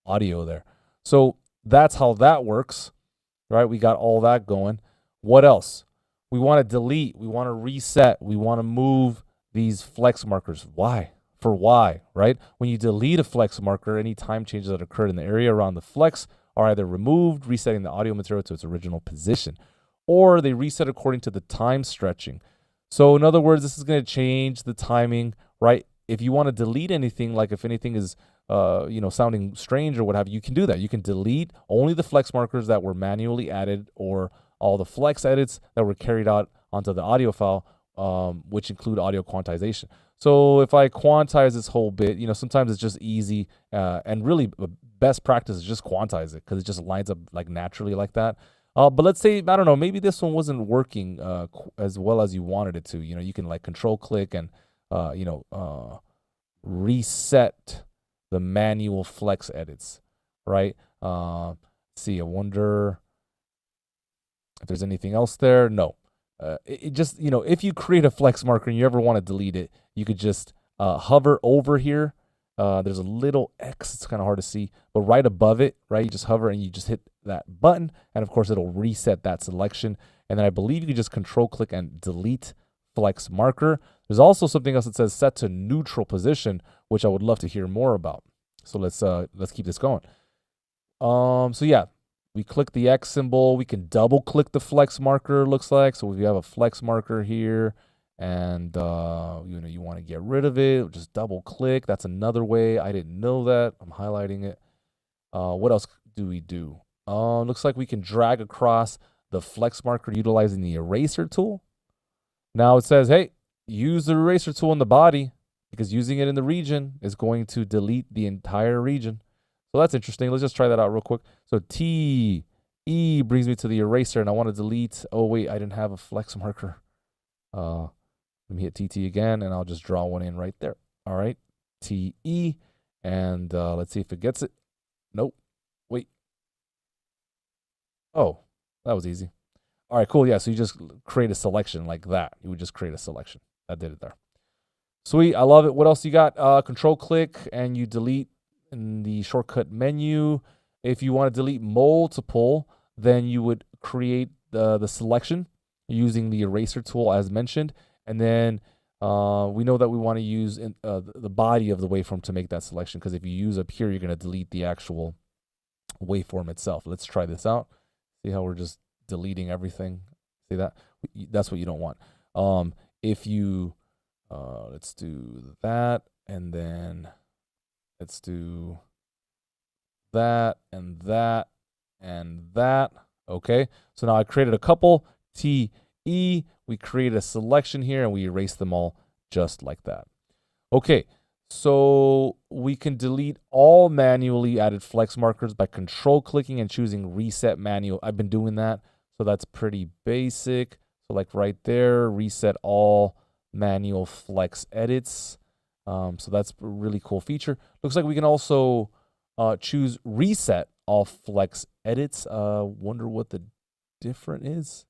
audio there. So that's how that works, right? We got all that going. What else? We want to delete, we want to reset, we want to move these flex markers. Why? For why, right? When you delete a flex marker, any time changes that occurred in the area around the flex are either removed, resetting the audio material to its original position, or they reset according to the time stretching. So in other words, this is going to change the timing, right? If you want to delete anything, like if anything is, sounding strange or what have you, you can do that. You can delete only the flex markers that were manually added, or all the flex edits that were carried out onto the audio file, which include audio quantization. So if I quantize this whole bit, sometimes it's just easy and really best practice is just quantize it because it just lines up like naturally like that. But let's say, I don't know, maybe this one wasn't working as well as you wanted it to. You know, you can like control click and, reset the manual flex edits, right? See, I wonder if there's anything else there. No. It just, if you create a flex marker and you ever want to delete it, you could just hover over here. There's a little X. It's kind of hard to see, but right above it, right, you just hover and you just hit that button, and of course it'll reset that selection. And then I believe you can just control click and delete flex marker. There's also something else that says set to neutral position, which I would love to hear more about. So let's keep this going. So yeah, we click the X symbol. We can double click the flex marker, looks like. So we have a flex marker here, and you want to get rid of it, just double click. That's another way. I didn't know that. I'm highlighting it. What else do we do? Looks like we can drag across the flex marker utilizing the eraser tool. Now it says, hey, use the eraser tool in the body, because using it in the region is going to delete the entire region. So that's interesting. Let's just try that out real quick. So T, E brings me to the eraser, and I want to delete. Oh, wait, I didn't have a flex marker. Let me hit TT again, and I'll just draw one in right there. All right, TE, and let's see if it gets it. Nope. Wait. Oh, that was easy. All right, cool. Yeah, so you just create a selection like that. You would just create a selection. That did it there. Sweet. I love it. What else you got? Control click, and you delete in the shortcut menu. If you want to delete multiple, then you would create the selection using the eraser tool as mentioned. And then we know that we want to use the body of the waveform to make that selection, because if you use up here, you're going to delete the actual waveform itself. Let's try this out. See how we're just deleting everything? See that? That's what you don't want. If you, let's do that, and then let's do that, and that, and that. Okay, so now I created a couple. TE, we create a selection here, and we erase them all just like that. Okay, so we can delete all manually added flex markers by control clicking and choosing reset manual. I've been doing that, so that's pretty basic. So like right there, reset all manual flex edits. So that's a really cool feature. Looks like we can also choose reset all flex edits. Wonder what the difference is.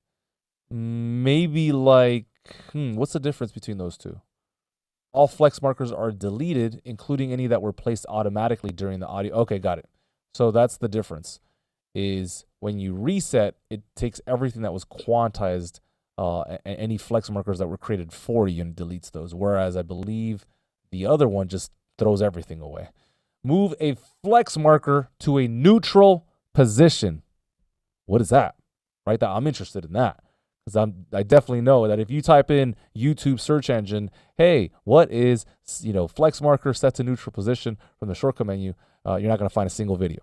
Maybe like, what's the difference between those two? All flex markers are deleted, including any that were placed automatically during the audio. Okay, got it. So that's the difference, is when you reset, it takes everything that was quantized, any flex markers that were created for you, and deletes those. Whereas I believe the other one just throws everything away. Move a flex marker to a neutral position. What is that? Right? I'm interested in that. Because I definitely know that if you type in YouTube search engine, hey, what is flex marker set to neutral position from the shortcut menu, you're not going to find a single video.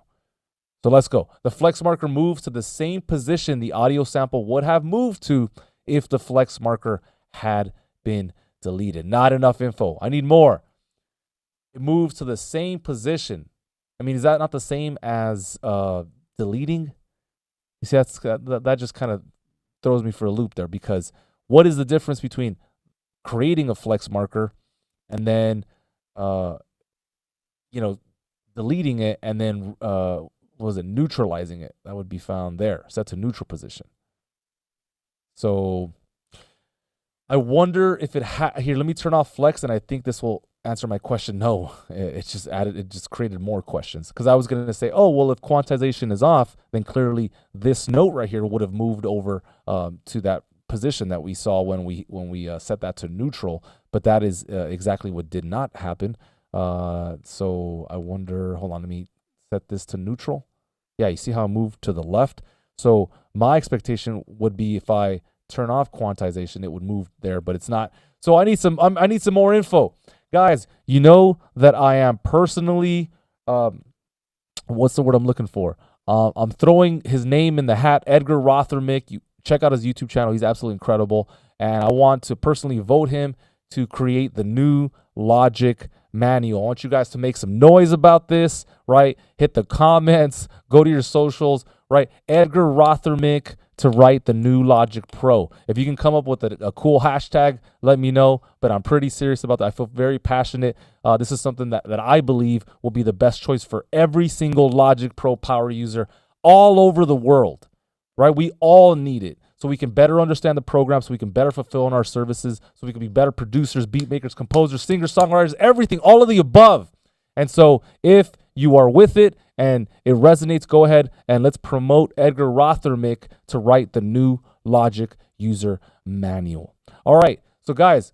So let's go. The flex marker moves to the same position the audio sample would have moved to if the flex marker had been deleted. Not enough info. I need more. It moves to the same position. I mean, is that not the same as deleting? You see, that just kind of throws me for a loop there, because what is the difference between creating a flex marker and then deleting it and then neutralizing it? That would be found there, set to neutral position. So I wonder if it here, let me turn off flex, and I think this will answer my question. No, it just created more questions, because I was going to say, oh, well, if quantization is off, then clearly this note right here would have moved over to that position that we saw when we set that to neutral, but that is exactly what did not happen. So I wonder, hold on, let me set this to neutral. Yeah, you see how I moved to the left? So my expectation would be if I turn off quantization, it would move there, but it's not. So I need some more info. Guys, you know that I am personally, what's the word I'm looking for? I'm throwing his name in the hat, Edgar Rothermick. You check out his YouTube channel. He's absolutely incredible. And I want to personally vote him to create the new logic manual. I want you guys to make some noise about this, right? Hit the comments, go to your socials, right? Edgar Rothermick to write the new Logic Pro. If you can come up with a cool hashtag, let me know. But I'm pretty serious about that. I feel very passionate. This is something that I believe will be the best choice for every single Logic Pro power user all over the world, right? We all need it so we can better understand the program, so we can better fulfill in our services, so we can be better producers, beat makers, composers, singers, songwriters, everything, all of the above. And so if you are with it and it resonates, go ahead and let's promote Edgar Rothermick to write the new Logic user manual. All right, so guys,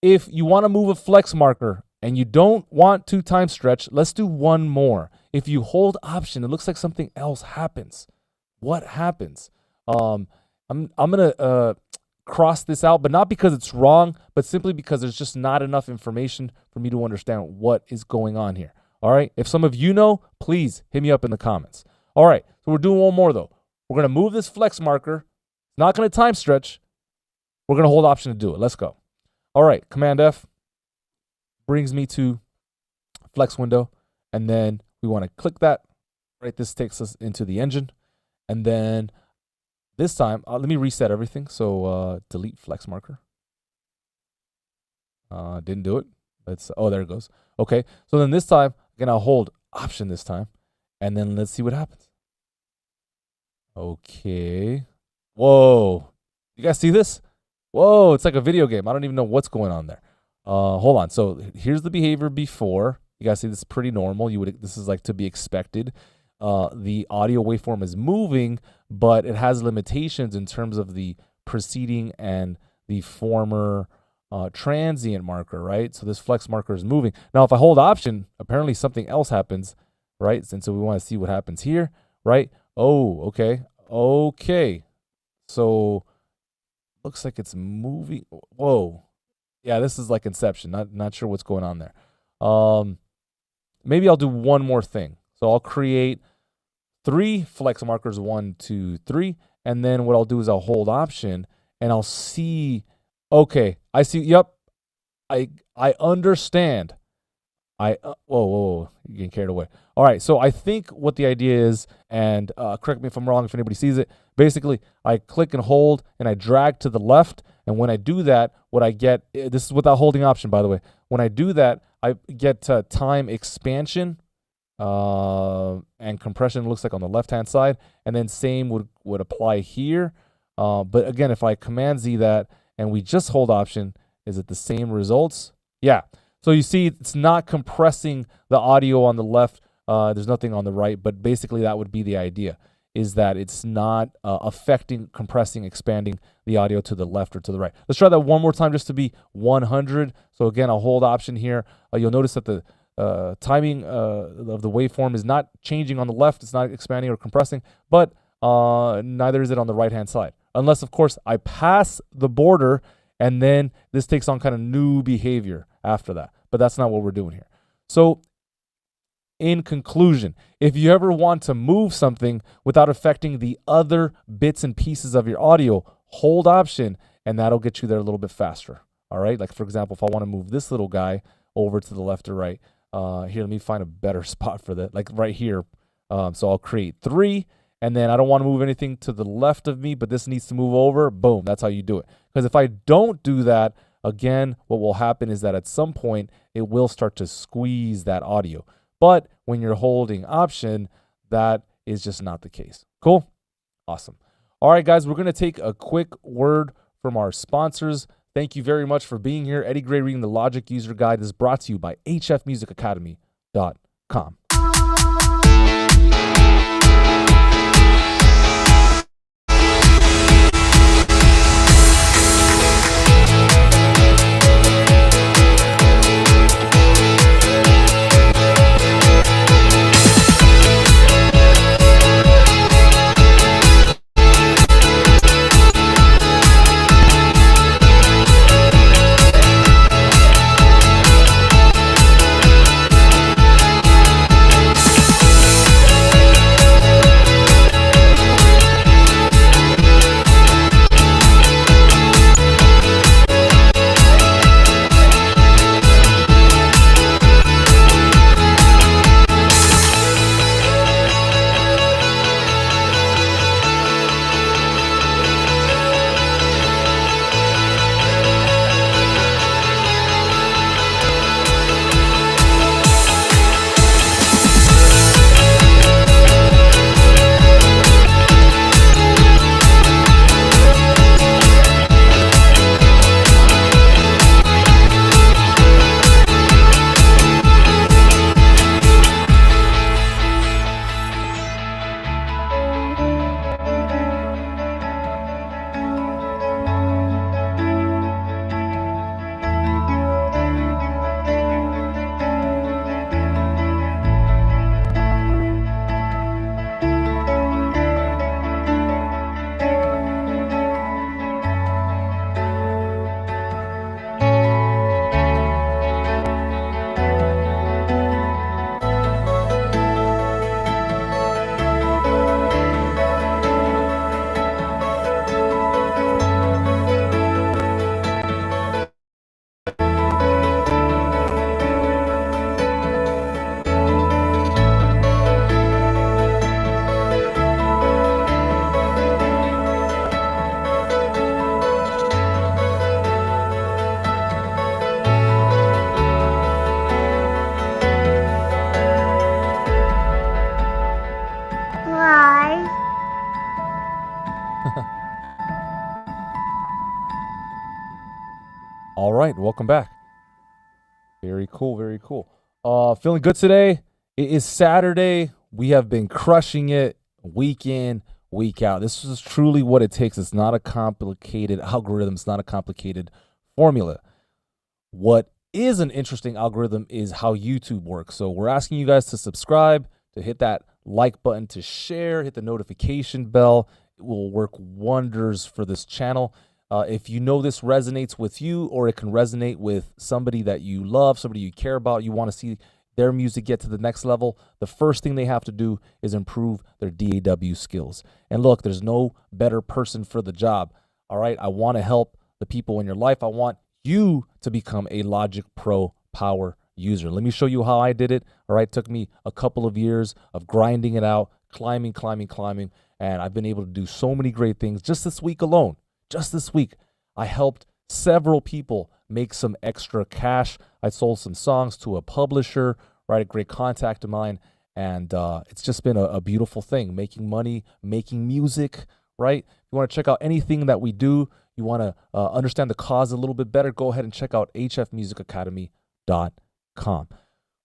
if you want to move a flex marker and you don't want to time stretch, let's do one more. If you hold Option, it looks like something else happens. What happens? I'm gonna cross this out, but not because it's wrong, but simply because there's just not enough information for me to understand what is going on here. All right. If some of you know, please hit me up in the comments. All right. So we're doing one more though. We're going to move this flex marker. Not going to time stretch. We're going to hold Option to do it. Let's go. All right. Command F brings me to flex window. And then we want to click that. Right. This takes us into the engine. And then this time, let me reset everything. So delete flex marker. Didn't do it. Oh, there it goes. Okay. So then this time, again, I'll hold Option this time. And then let's see what happens. Okay. Whoa. You guys see this? Whoa, it's like a video game. I don't even know what's going on there. Hold on. So here's the behavior before. You guys see this is pretty normal. This is like to be expected. The audio waveform is moving, but it has limitations in terms of the preceding and the former transient marker, right? So this flex marker is moving. Now, if I hold Option, apparently something else happens, right? And so we want to see what happens here, right? Oh, okay. Okay. So looks like it's moving. Whoa. Yeah, this is like Inception. Not sure what's going on there. Maybe I'll do one more thing. So I'll create 3 flex markers, 1, 2, 3. And then what I'll do is I'll hold Option and I'll see. Okay, I see. Yep, I understand. Whoa, you're getting carried away. All right, so I think what the idea is, and correct me if I'm wrong if anybody sees it. Basically, I click and hold, and I drag to the left. And when I do that, what I get, this is without holding Option, by the way. When I do that, I get time expansion and compression, looks like on the left-hand side. And then same would apply here. But again, if I Command Z that, and we just hold Option, is it the same results? Yeah. So you see, it's not compressing the audio on the left. There's nothing on the right, but basically that would be the idea, is that it's not affecting, compressing, expanding the audio to the left or to the right. Let's try that one more time just to be 100. So again, I'll hold Option here. You'll notice that the timing of the waveform is not changing on the left. It's not expanding or compressing, but neither is it on the right-hand side. Unless, of course, I pass the border, and then this takes on kind of new behavior after that. But that's not what we're doing here. So in conclusion, if you ever want to move something without affecting the other bits and pieces of your audio, hold Option, and that'll get you there a little bit faster. All right? Like, for example, if I want to move this little guy over to the left or right, here, let me find a better spot for that, like right here. So I'll create 3. And then I don't want to move anything to the left of me, but this needs to move over. Boom, that's how you do it. Because if I don't do that, again, what will happen is that at some point, it will start to squeeze that audio. But when you're holding Option, that is just not the case. Cool? Awesome. All right, guys, we're going to take a quick word from our sponsors. Thank you very much for being here. Eddie Gray reading the Logic User Guide is brought to you by hfmusicacademy.com. right, welcome back. Very cool, very cool. Feeling good today. It is Saturday. We have been crushing it week in, week out. This is truly what it takes. It's not a complicated algorithm. It's not a complicated formula. What is an interesting algorithm is how YouTube works. So we're asking you guys to subscribe, to hit that like button, to share, hit the notification bell. It will work wonders for this channel. If you know this resonates with you, or it can resonate with somebody that you love, somebody you care about, you want to see their music get to the next level, the first thing they have to do is improve their DAW skills. And look, there's no better person for the job. All right, I want to help the people in your life. I want you to become a Logic Pro Power user. Let me show you how I did it. All right, it took me a couple of years of grinding it out, climbing, and I've been able to do so many great things just this week alone. Just this week, I helped several people make some extra cash. I sold some songs to a publisher, right? A great contact of mine. And it's just been a beautiful thing, making money, making music, right? If you want to check out anything that we do, you want to understand the cause a little bit better, go ahead and check out hfmusicacademy.com.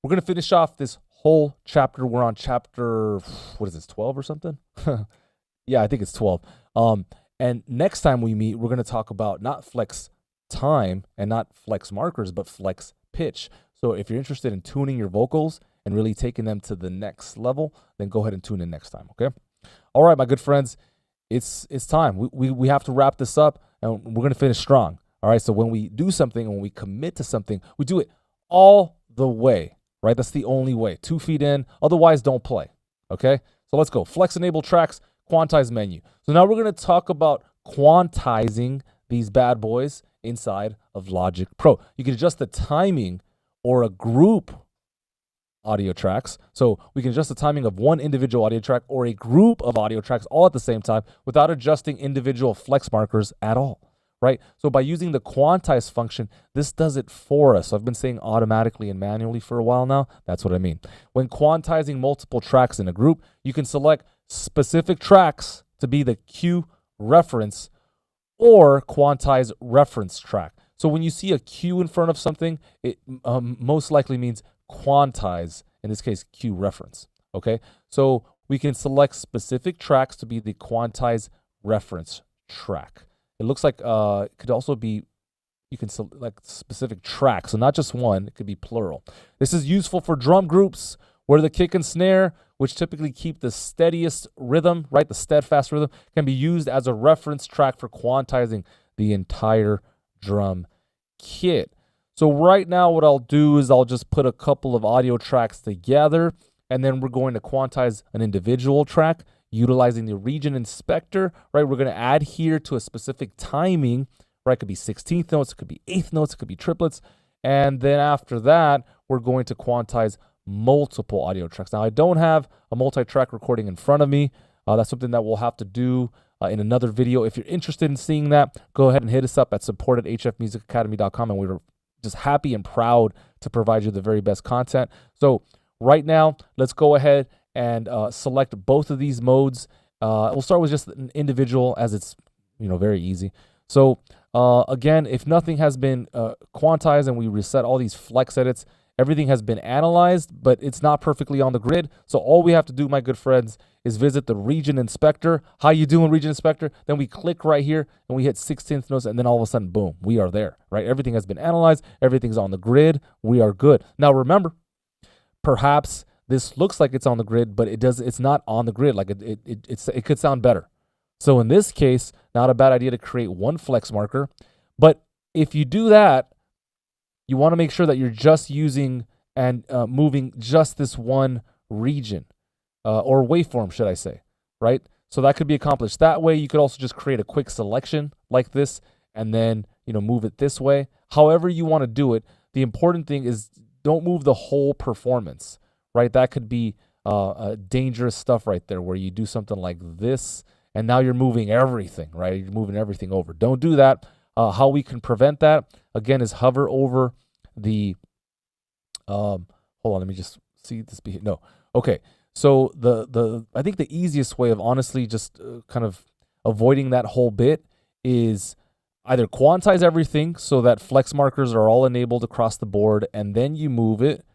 We're going to finish off this whole chapter. We're on chapter, what is this, 12 or something? Yeah, I think it's 12. And next time we meet, we're going to talk about not flex time and not flex markers, but flex pitch. So if you're interested in tuning your vocals and really taking them to the next level, then go ahead and tune in next time, okay? All right, my good friends, it's time. We have to wrap this up, and we're going to finish strong. All right, so when we do something, when we commit to something, we do it all the way, right? That's the only way. 2 feet in, otherwise don't play, okay? So let's go. Flex enable tracks. Quantize menu. So now we're going to talk about quantizing these bad boys inside of Logic Pro. You can adjust the timing or a group audio tracks. So we can adjust the timing of one individual audio track or a group of audio tracks all at the same time without adjusting individual flex markers at all, right? So by using the quantize function, this does it for us. So I've been saying automatically and manually for a while now. That's what I mean. When quantizing multiple tracks in a group, you can select specific tracks to be the cue reference or quantize reference track. So when you see a cue in front of something, it most likely means quantize, in this case, cue reference, okay? So we can select specific tracks to be the quantize reference track. It looks like it could also be, you can select specific tracks, so not just one, it could be plural. This is useful for drum groups where the kick and snare, which typically keep the steadiest rhythm, right, the steadfast rhythm, can be used as a reference track for quantizing the entire drum kit. So right now what I'll do is I'll just put a couple of audio tracks together, and then we're going to quantize an individual track utilizing the region inspector, right? We're going to add here to a specific timing, right? It could be 16th notes, it could be 8th notes, it could be triplets. And then after that, we're going to quantize multiple audio tracks. Now, I don't have a multi-track recording in front of me. That's something that we'll have to do in another video. If you're interested in seeing that, go ahead and hit us up at support@hfmusicacademy.com, and we're just happy and proud to provide you the very best content. So right now, let's go ahead and select both of these modes. We'll start with just an individual, as it's very easy. So again, if nothing has been quantized and we reset all these flex edits, everything has been analyzed, but it's not perfectly on the grid. So all we have to do, my good friends, is visit the region inspector. How you doing, region inspector? Then we click right here and we hit 16th notes, and then all of a sudden, boom, we are there, right? Everything has been analyzed. Everything's on the grid. We are good. Now remember, perhaps this looks like it's on the grid, but it's not on the grid. Like it could sound better. So in this case, not a bad idea to create one flex marker. But if you do that, you want to make sure that you're just using and moving just this one region or waveform, should I say, right? So that could be accomplished that way. You could also just create a quick selection like this and then, move it this way. However you want to do it, the important thing is don't move the whole performance, right? That could be dangerous stuff right there where you do something like this and now you're moving everything, right? You're moving everything over. Don't do that. How we can prevent that, again, is hover over the, hold on, let me just see this. No. Okay. So I think the easiest way of honestly just kind of avoiding that whole bit is either quantize everything so that flex markers are all enabled across the board, and then you move it.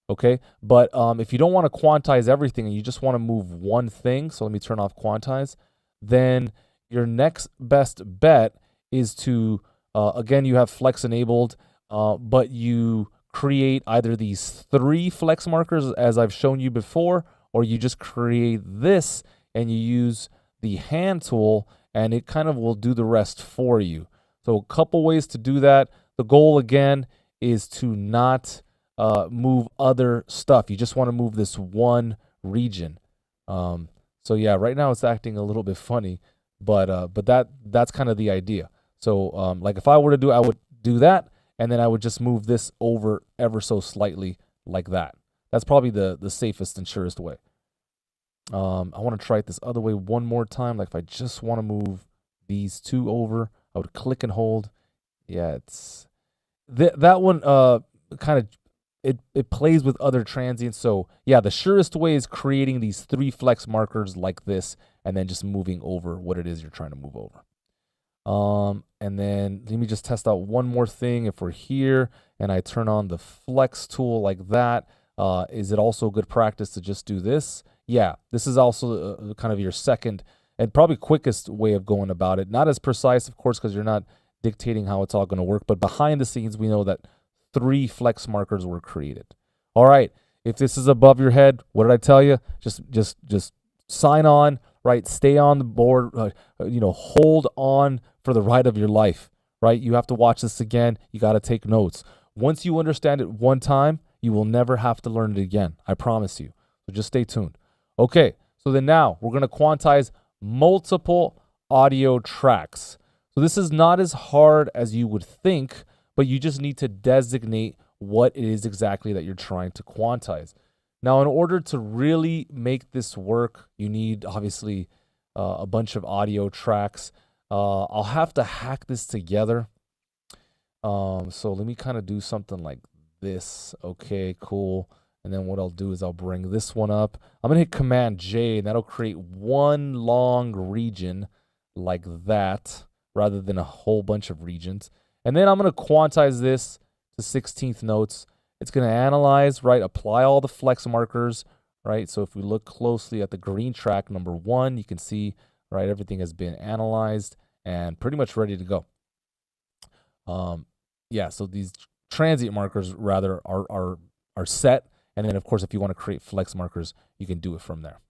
Okay, but if you don't want to quantize everything and you just want to move one thing, so let me turn off quantize, then your next best bet is to, again, you have flex enabled, but you create either these 3 flex markers as I've shown you before, or you just create this and you use the hand tool and it kind of will do the rest for you. So a couple ways to do that. The goal again is to not move other stuff. You just want to move this one region. So yeah, right now it's acting a little bit funny, but that's kind of the idea. So like if I were to do, I would do that, and then I would just move this over ever so slightly like that. That's probably the safest and surest way. I want to try it this other way one more time. Like if I just want to move these 2 over, I would click and hold. Yeah, it's that one kind of it plays with other transients. So yeah, the surest way is creating these 3 flex markers like this and then just moving over what it is you're trying to move over. And then let me just test out one more thing. If we're here and I turn on the flex tool like that, is it also good practice to just do this? Yeah, this is also kind of your second and probably quickest way of going about it. Not as precise, of course, because you're not dictating how it's all going to work, but behind the scenes, we know that 3 flex markers were created. All right, if this is above your head, what did I tell you? Just sign on, right? Stay on the board, hold on for the ride of your life, right? You have to watch this again. You got to take notes. Once you understand it one time, you will never have to learn it again. I promise you. So just stay tuned. Okay, so then now we're going to quantize multiple audio tracks. So this is not as hard as you would think, but you just need to designate what it is exactly that you're trying to quantize. Now, in order to really make this work, you need obviously a bunch of audio tracks. I'll have to hack this together. So let me kind of do something like this. Okay, cool. And then what I'll do is I'll bring this one up. I'm going to hit Command J, and that'll create one long region like that rather than a whole bunch of regions. And then I'm going to quantize this to 16th notes. It's going to analyze, right, apply all the flex markers, right? So if we look closely at the green track, number 1, you can see, right, everything has been analyzed and pretty much ready to go. Yeah, so these transient markers rather are set. And then, of course, if you want to create flex markers, you can do it from there.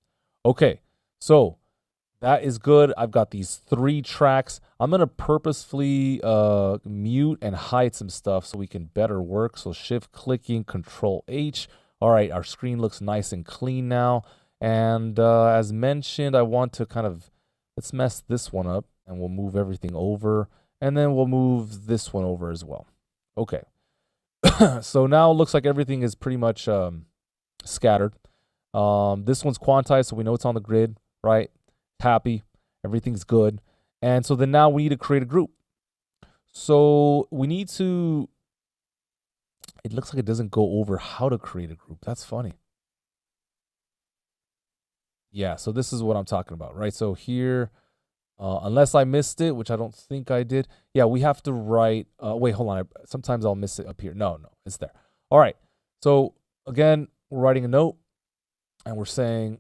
Okay, so that is good. I've got these 3 tracks. I'm going to purposefully mute and hide some stuff so we can better work. So shift clicking, Control H. All right, our screen looks nice and clean now. And as mentioned, I want to let's mess this one up, and we'll move everything over. And then we'll move this one over as well. Okay. So now it looks like everything is pretty much scattered. This one's quantized, so we know it's on the grid, right? Happy, everything's good. And so then now we need to create a group. So we need to, it looks like it doesn't go over how to create a group. That's funny. Yeah, so this is what I'm talking about, right? So here, unless I missed it, which I don't think I did. Yeah, we have to write, wait, hold on. Sometimes I'll miss it up here. No, it's there. All right. So again, we're writing a note and we're saying,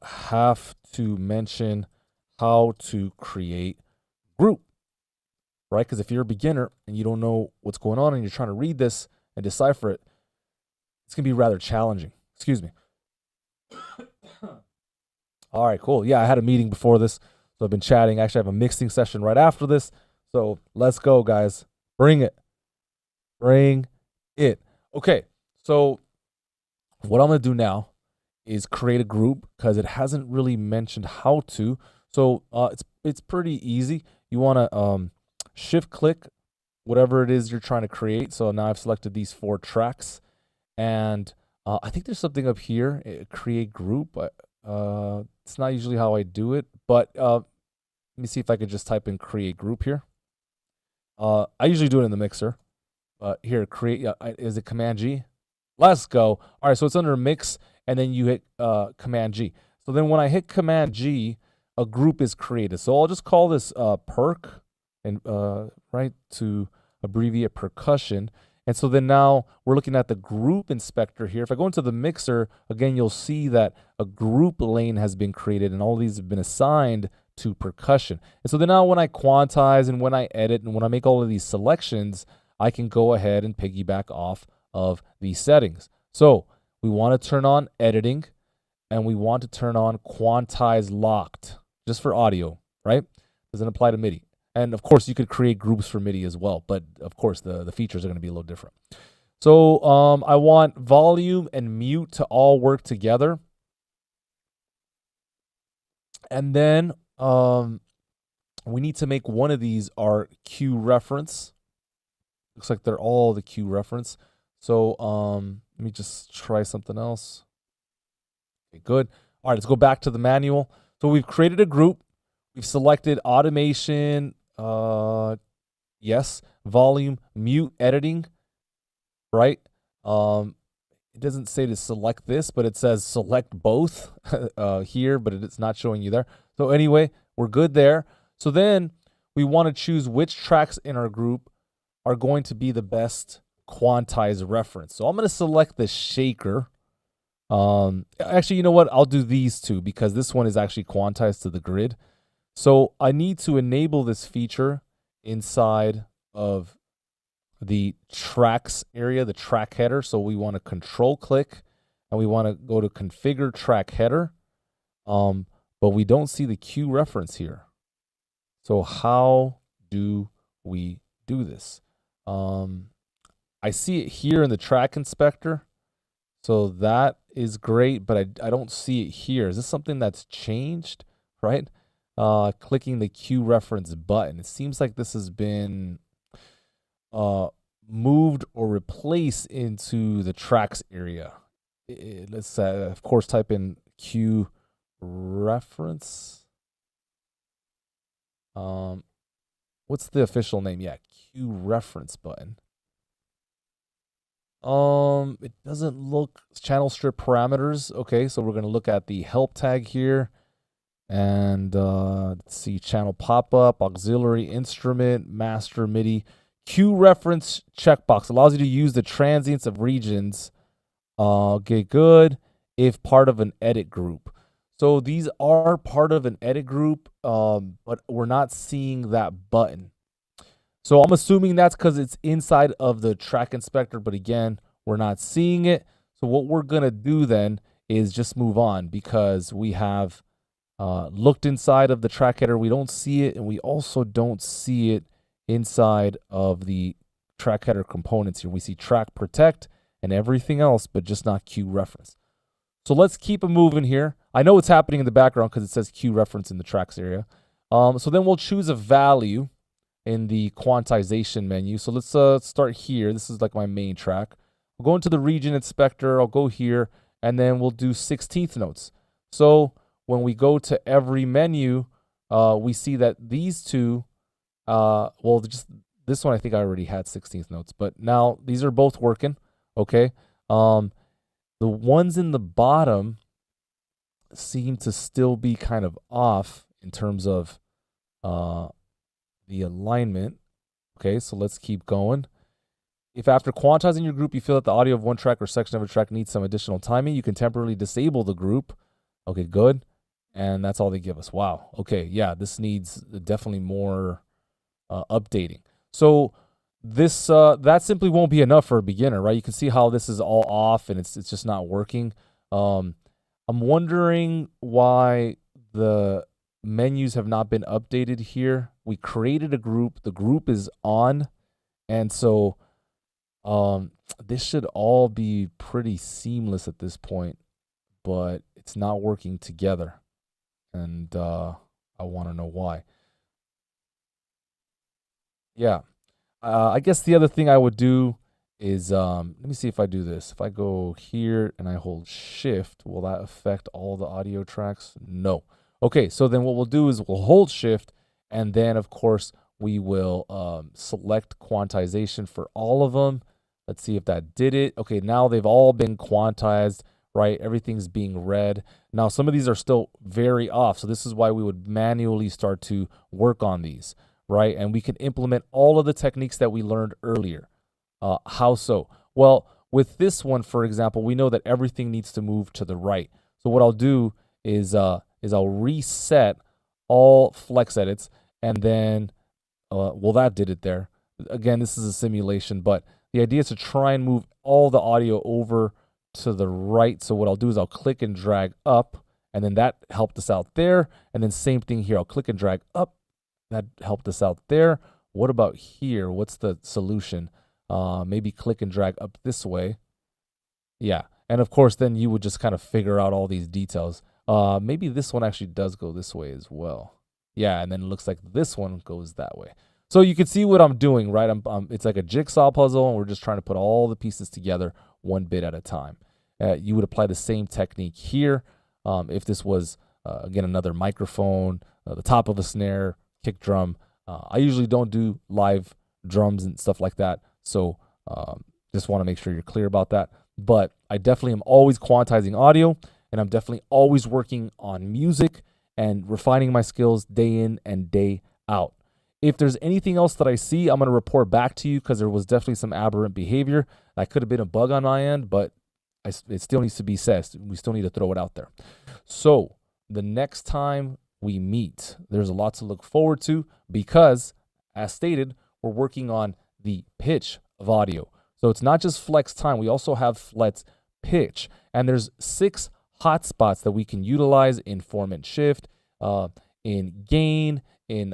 have to mention how to create group, right? Because if you're a beginner and you don't know what's going on and you're trying to read this and decipher it, it's going to be rather challenging. Excuse me. All right, cool. Yeah, I had a meeting before this, so I've been chatting. Actually, I have a mixing session right after this. So let's go, guys. Bring it. Bring it. Okay, so what I'm going to do now is create a group because it hasn't really mentioned how to. So it's pretty easy. You want to shift click whatever it is you're trying to create. So now I've selected these 4 tracks, and I think there's something up here, create group. It's not usually how I do it, but let me see if I could just type in create group here. I usually do it in the mixer. Here, create, is it Command G? Let's go. All right, so it's under mix, and then you hit Command G. So then when I hit Command G, a group is created. So I'll just call this perk, and right, to abbreviate percussion. And so then now we're looking at the group inspector here. If I go into the mixer, again, you'll see that a group lane has been created and all these have been assigned to percussion. And so then now when I quantize and when I edit and when I make all of these selections, I can go ahead and piggyback off of these settings. So we want to turn on editing and we want to turn on quantize locked just for audio, right? Doesn't apply to MIDI. And of course, you could create groups for MIDI as well, but of course, the features are going to be a little different. So I want volume and mute to all work together. And then we need to make one of these our cue reference. Looks like they're all the cue reference. So let me just try something else. Okay, good. All right, let's go back to the manual. So we've created a group. We've selected automation, yes, volume, mute, editing, right? It doesn't say to select this, but it says select both here, but it's not showing you there. So anyway, we're good there. So then we want to choose which tracks in our group are going to be the best quantize reference. So I'm going to select the shaker. Actually, you know what? I'll do these two because this one is actually quantized to the grid. So I need to enable this feature inside of the tracks area, the track header. So we want to control click and we want to go to configure track header. But we don't see the cue reference here. So how do we do this? I see it here in the track inspector. So that is great, but I don't see it here. Is this something that's changed, right? Clicking the cue reference button. It seems like this has been moved or replaced into the tracks area. Let's, of course, type in cue reference. What's the official name? Yeah, cue reference button. It doesn't look channel strip parameters. Okay, so we're going to look at the help tag here. And let's see, channel pop-up, auxiliary instrument, master MIDI. Cue reference checkbox allows you to use the transients of regions. Okay, good. If part of an edit group. So these are part of an edit group, but we're not seeing that button. So I'm assuming that's because it's inside of the track inspector, but again, we're not seeing it. So what we're going to do then is just move on because we have looked inside of the track header. We don't see it, and we also don't see it inside of the track header components here. We see track protect and everything else, but just not cue reference. So let's keep it moving here. I know it's happening in the background because it says cue reference in the tracks area. So then we'll choose a value in the quantization menu. So let's start here. This is like my main track. We'll go into the region inspector. I'll go here, and then we'll do 16th notes. So when we go to every menu, we see that these two, well, just this one I think I already had 16th notes, but now these are both working. Okay. The ones in the bottom seem to still be kind of off in terms of the alignment. Okay, so let's keep going. If after quantizing your group, you feel that the audio of one track or section of a track needs some additional timing, you can temporarily disable the group. Okay, good. And that's all they give us. Wow. Okay, yeah, this needs definitely more updating. So this that simply won't be enough for a beginner, right? You can see how this is all off and it's just not working. I'm wondering why the menus have not been updated here. We created a group. The group is on, and so this should all be pretty seamless at this point, but it's not working together, and I want to know why. Yeah, I guess the other thing I would do is let me see if I do this. If I go here and I hold shift, will that affect all the audio tracks? No. Okay, so then what we'll do is we'll hold shift, and then of course we will select quantization for all of them. Let's see if that did it. Okay, now they've all been quantized, right? Everything's being read. Now some of these are still very off, so this is why we would manually start to work on these, right? And we can implement all of the techniques that we learned earlier. How so? Well, with this one, for example, we know that everything needs to move to the right. So what I'll do is I'll reset all flex edits, and then, well, that did it there. Again, this is a simulation, but the idea is to try and move all the audio over to the right. So what I'll do is I'll click and drag up, and then that helped us out there. And then same thing here. I'll click and drag up. That helped us out there. What about here? What's the solution? Maybe click and drag up this way. Yeah. And of course, then you would just kind of figure out all these details. Maybe this one actually does go this way as well. Yeah. And then it looks like this one goes that way. So you can see what I'm doing, right? It's like a jigsaw puzzle, and we're just trying to put all the pieces together one bit at a time. You would apply the same technique here. If this was, again, another microphone, the top of a snare, kick drum. I usually don't do live drums and stuff like that. So just want to make sure you're clear about that. But I definitely am always quantizing audio, and I'm definitely always working on music and refining my skills day in and day out. If there's anything else that I see, I'm going to report back to you, because there was definitely some aberrant behavior. That could have been a bug on my end, but it still needs to be said. We still need to throw it out there. So the next time we meet, there's a lot to look forward to, because, as stated, we're working on the pitch of audio. So it's not just flex time. We also have flex pitch. And there's 6 hotspots that we can utilize in form and shift, in gain, in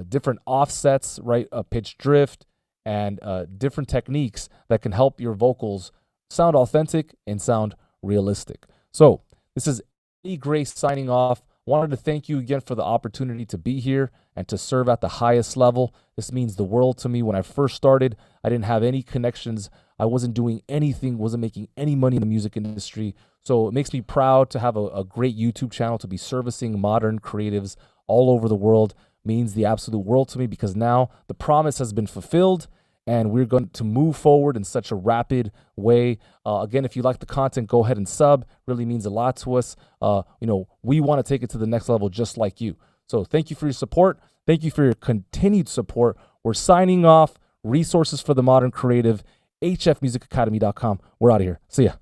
different offsets, right? Pitch drift, and different techniques that can help your vocals sound authentic and sound realistic. So this is Eddie Grace signing off. Wanted to thank you again for the opportunity to be here and to serve at the highest level. This means the world to me. When I first started, I didn't have any connections. I wasn't doing anything, wasn't making any money in the music industry. So it makes me proud to have a great YouTube channel, to be servicing modern creatives all over the world. Means the absolute world to me, because now the promise has been fulfilled, and we're going to move forward in such a rapid way. Again, if you like the content, go ahead and sub. Really means a lot to us. We want to take it to the next level just like you. So thank you for your support. Thank you for your continued support. We're signing off. Resources for the modern creative, hfmusicacademy.com. We're out of here. See ya.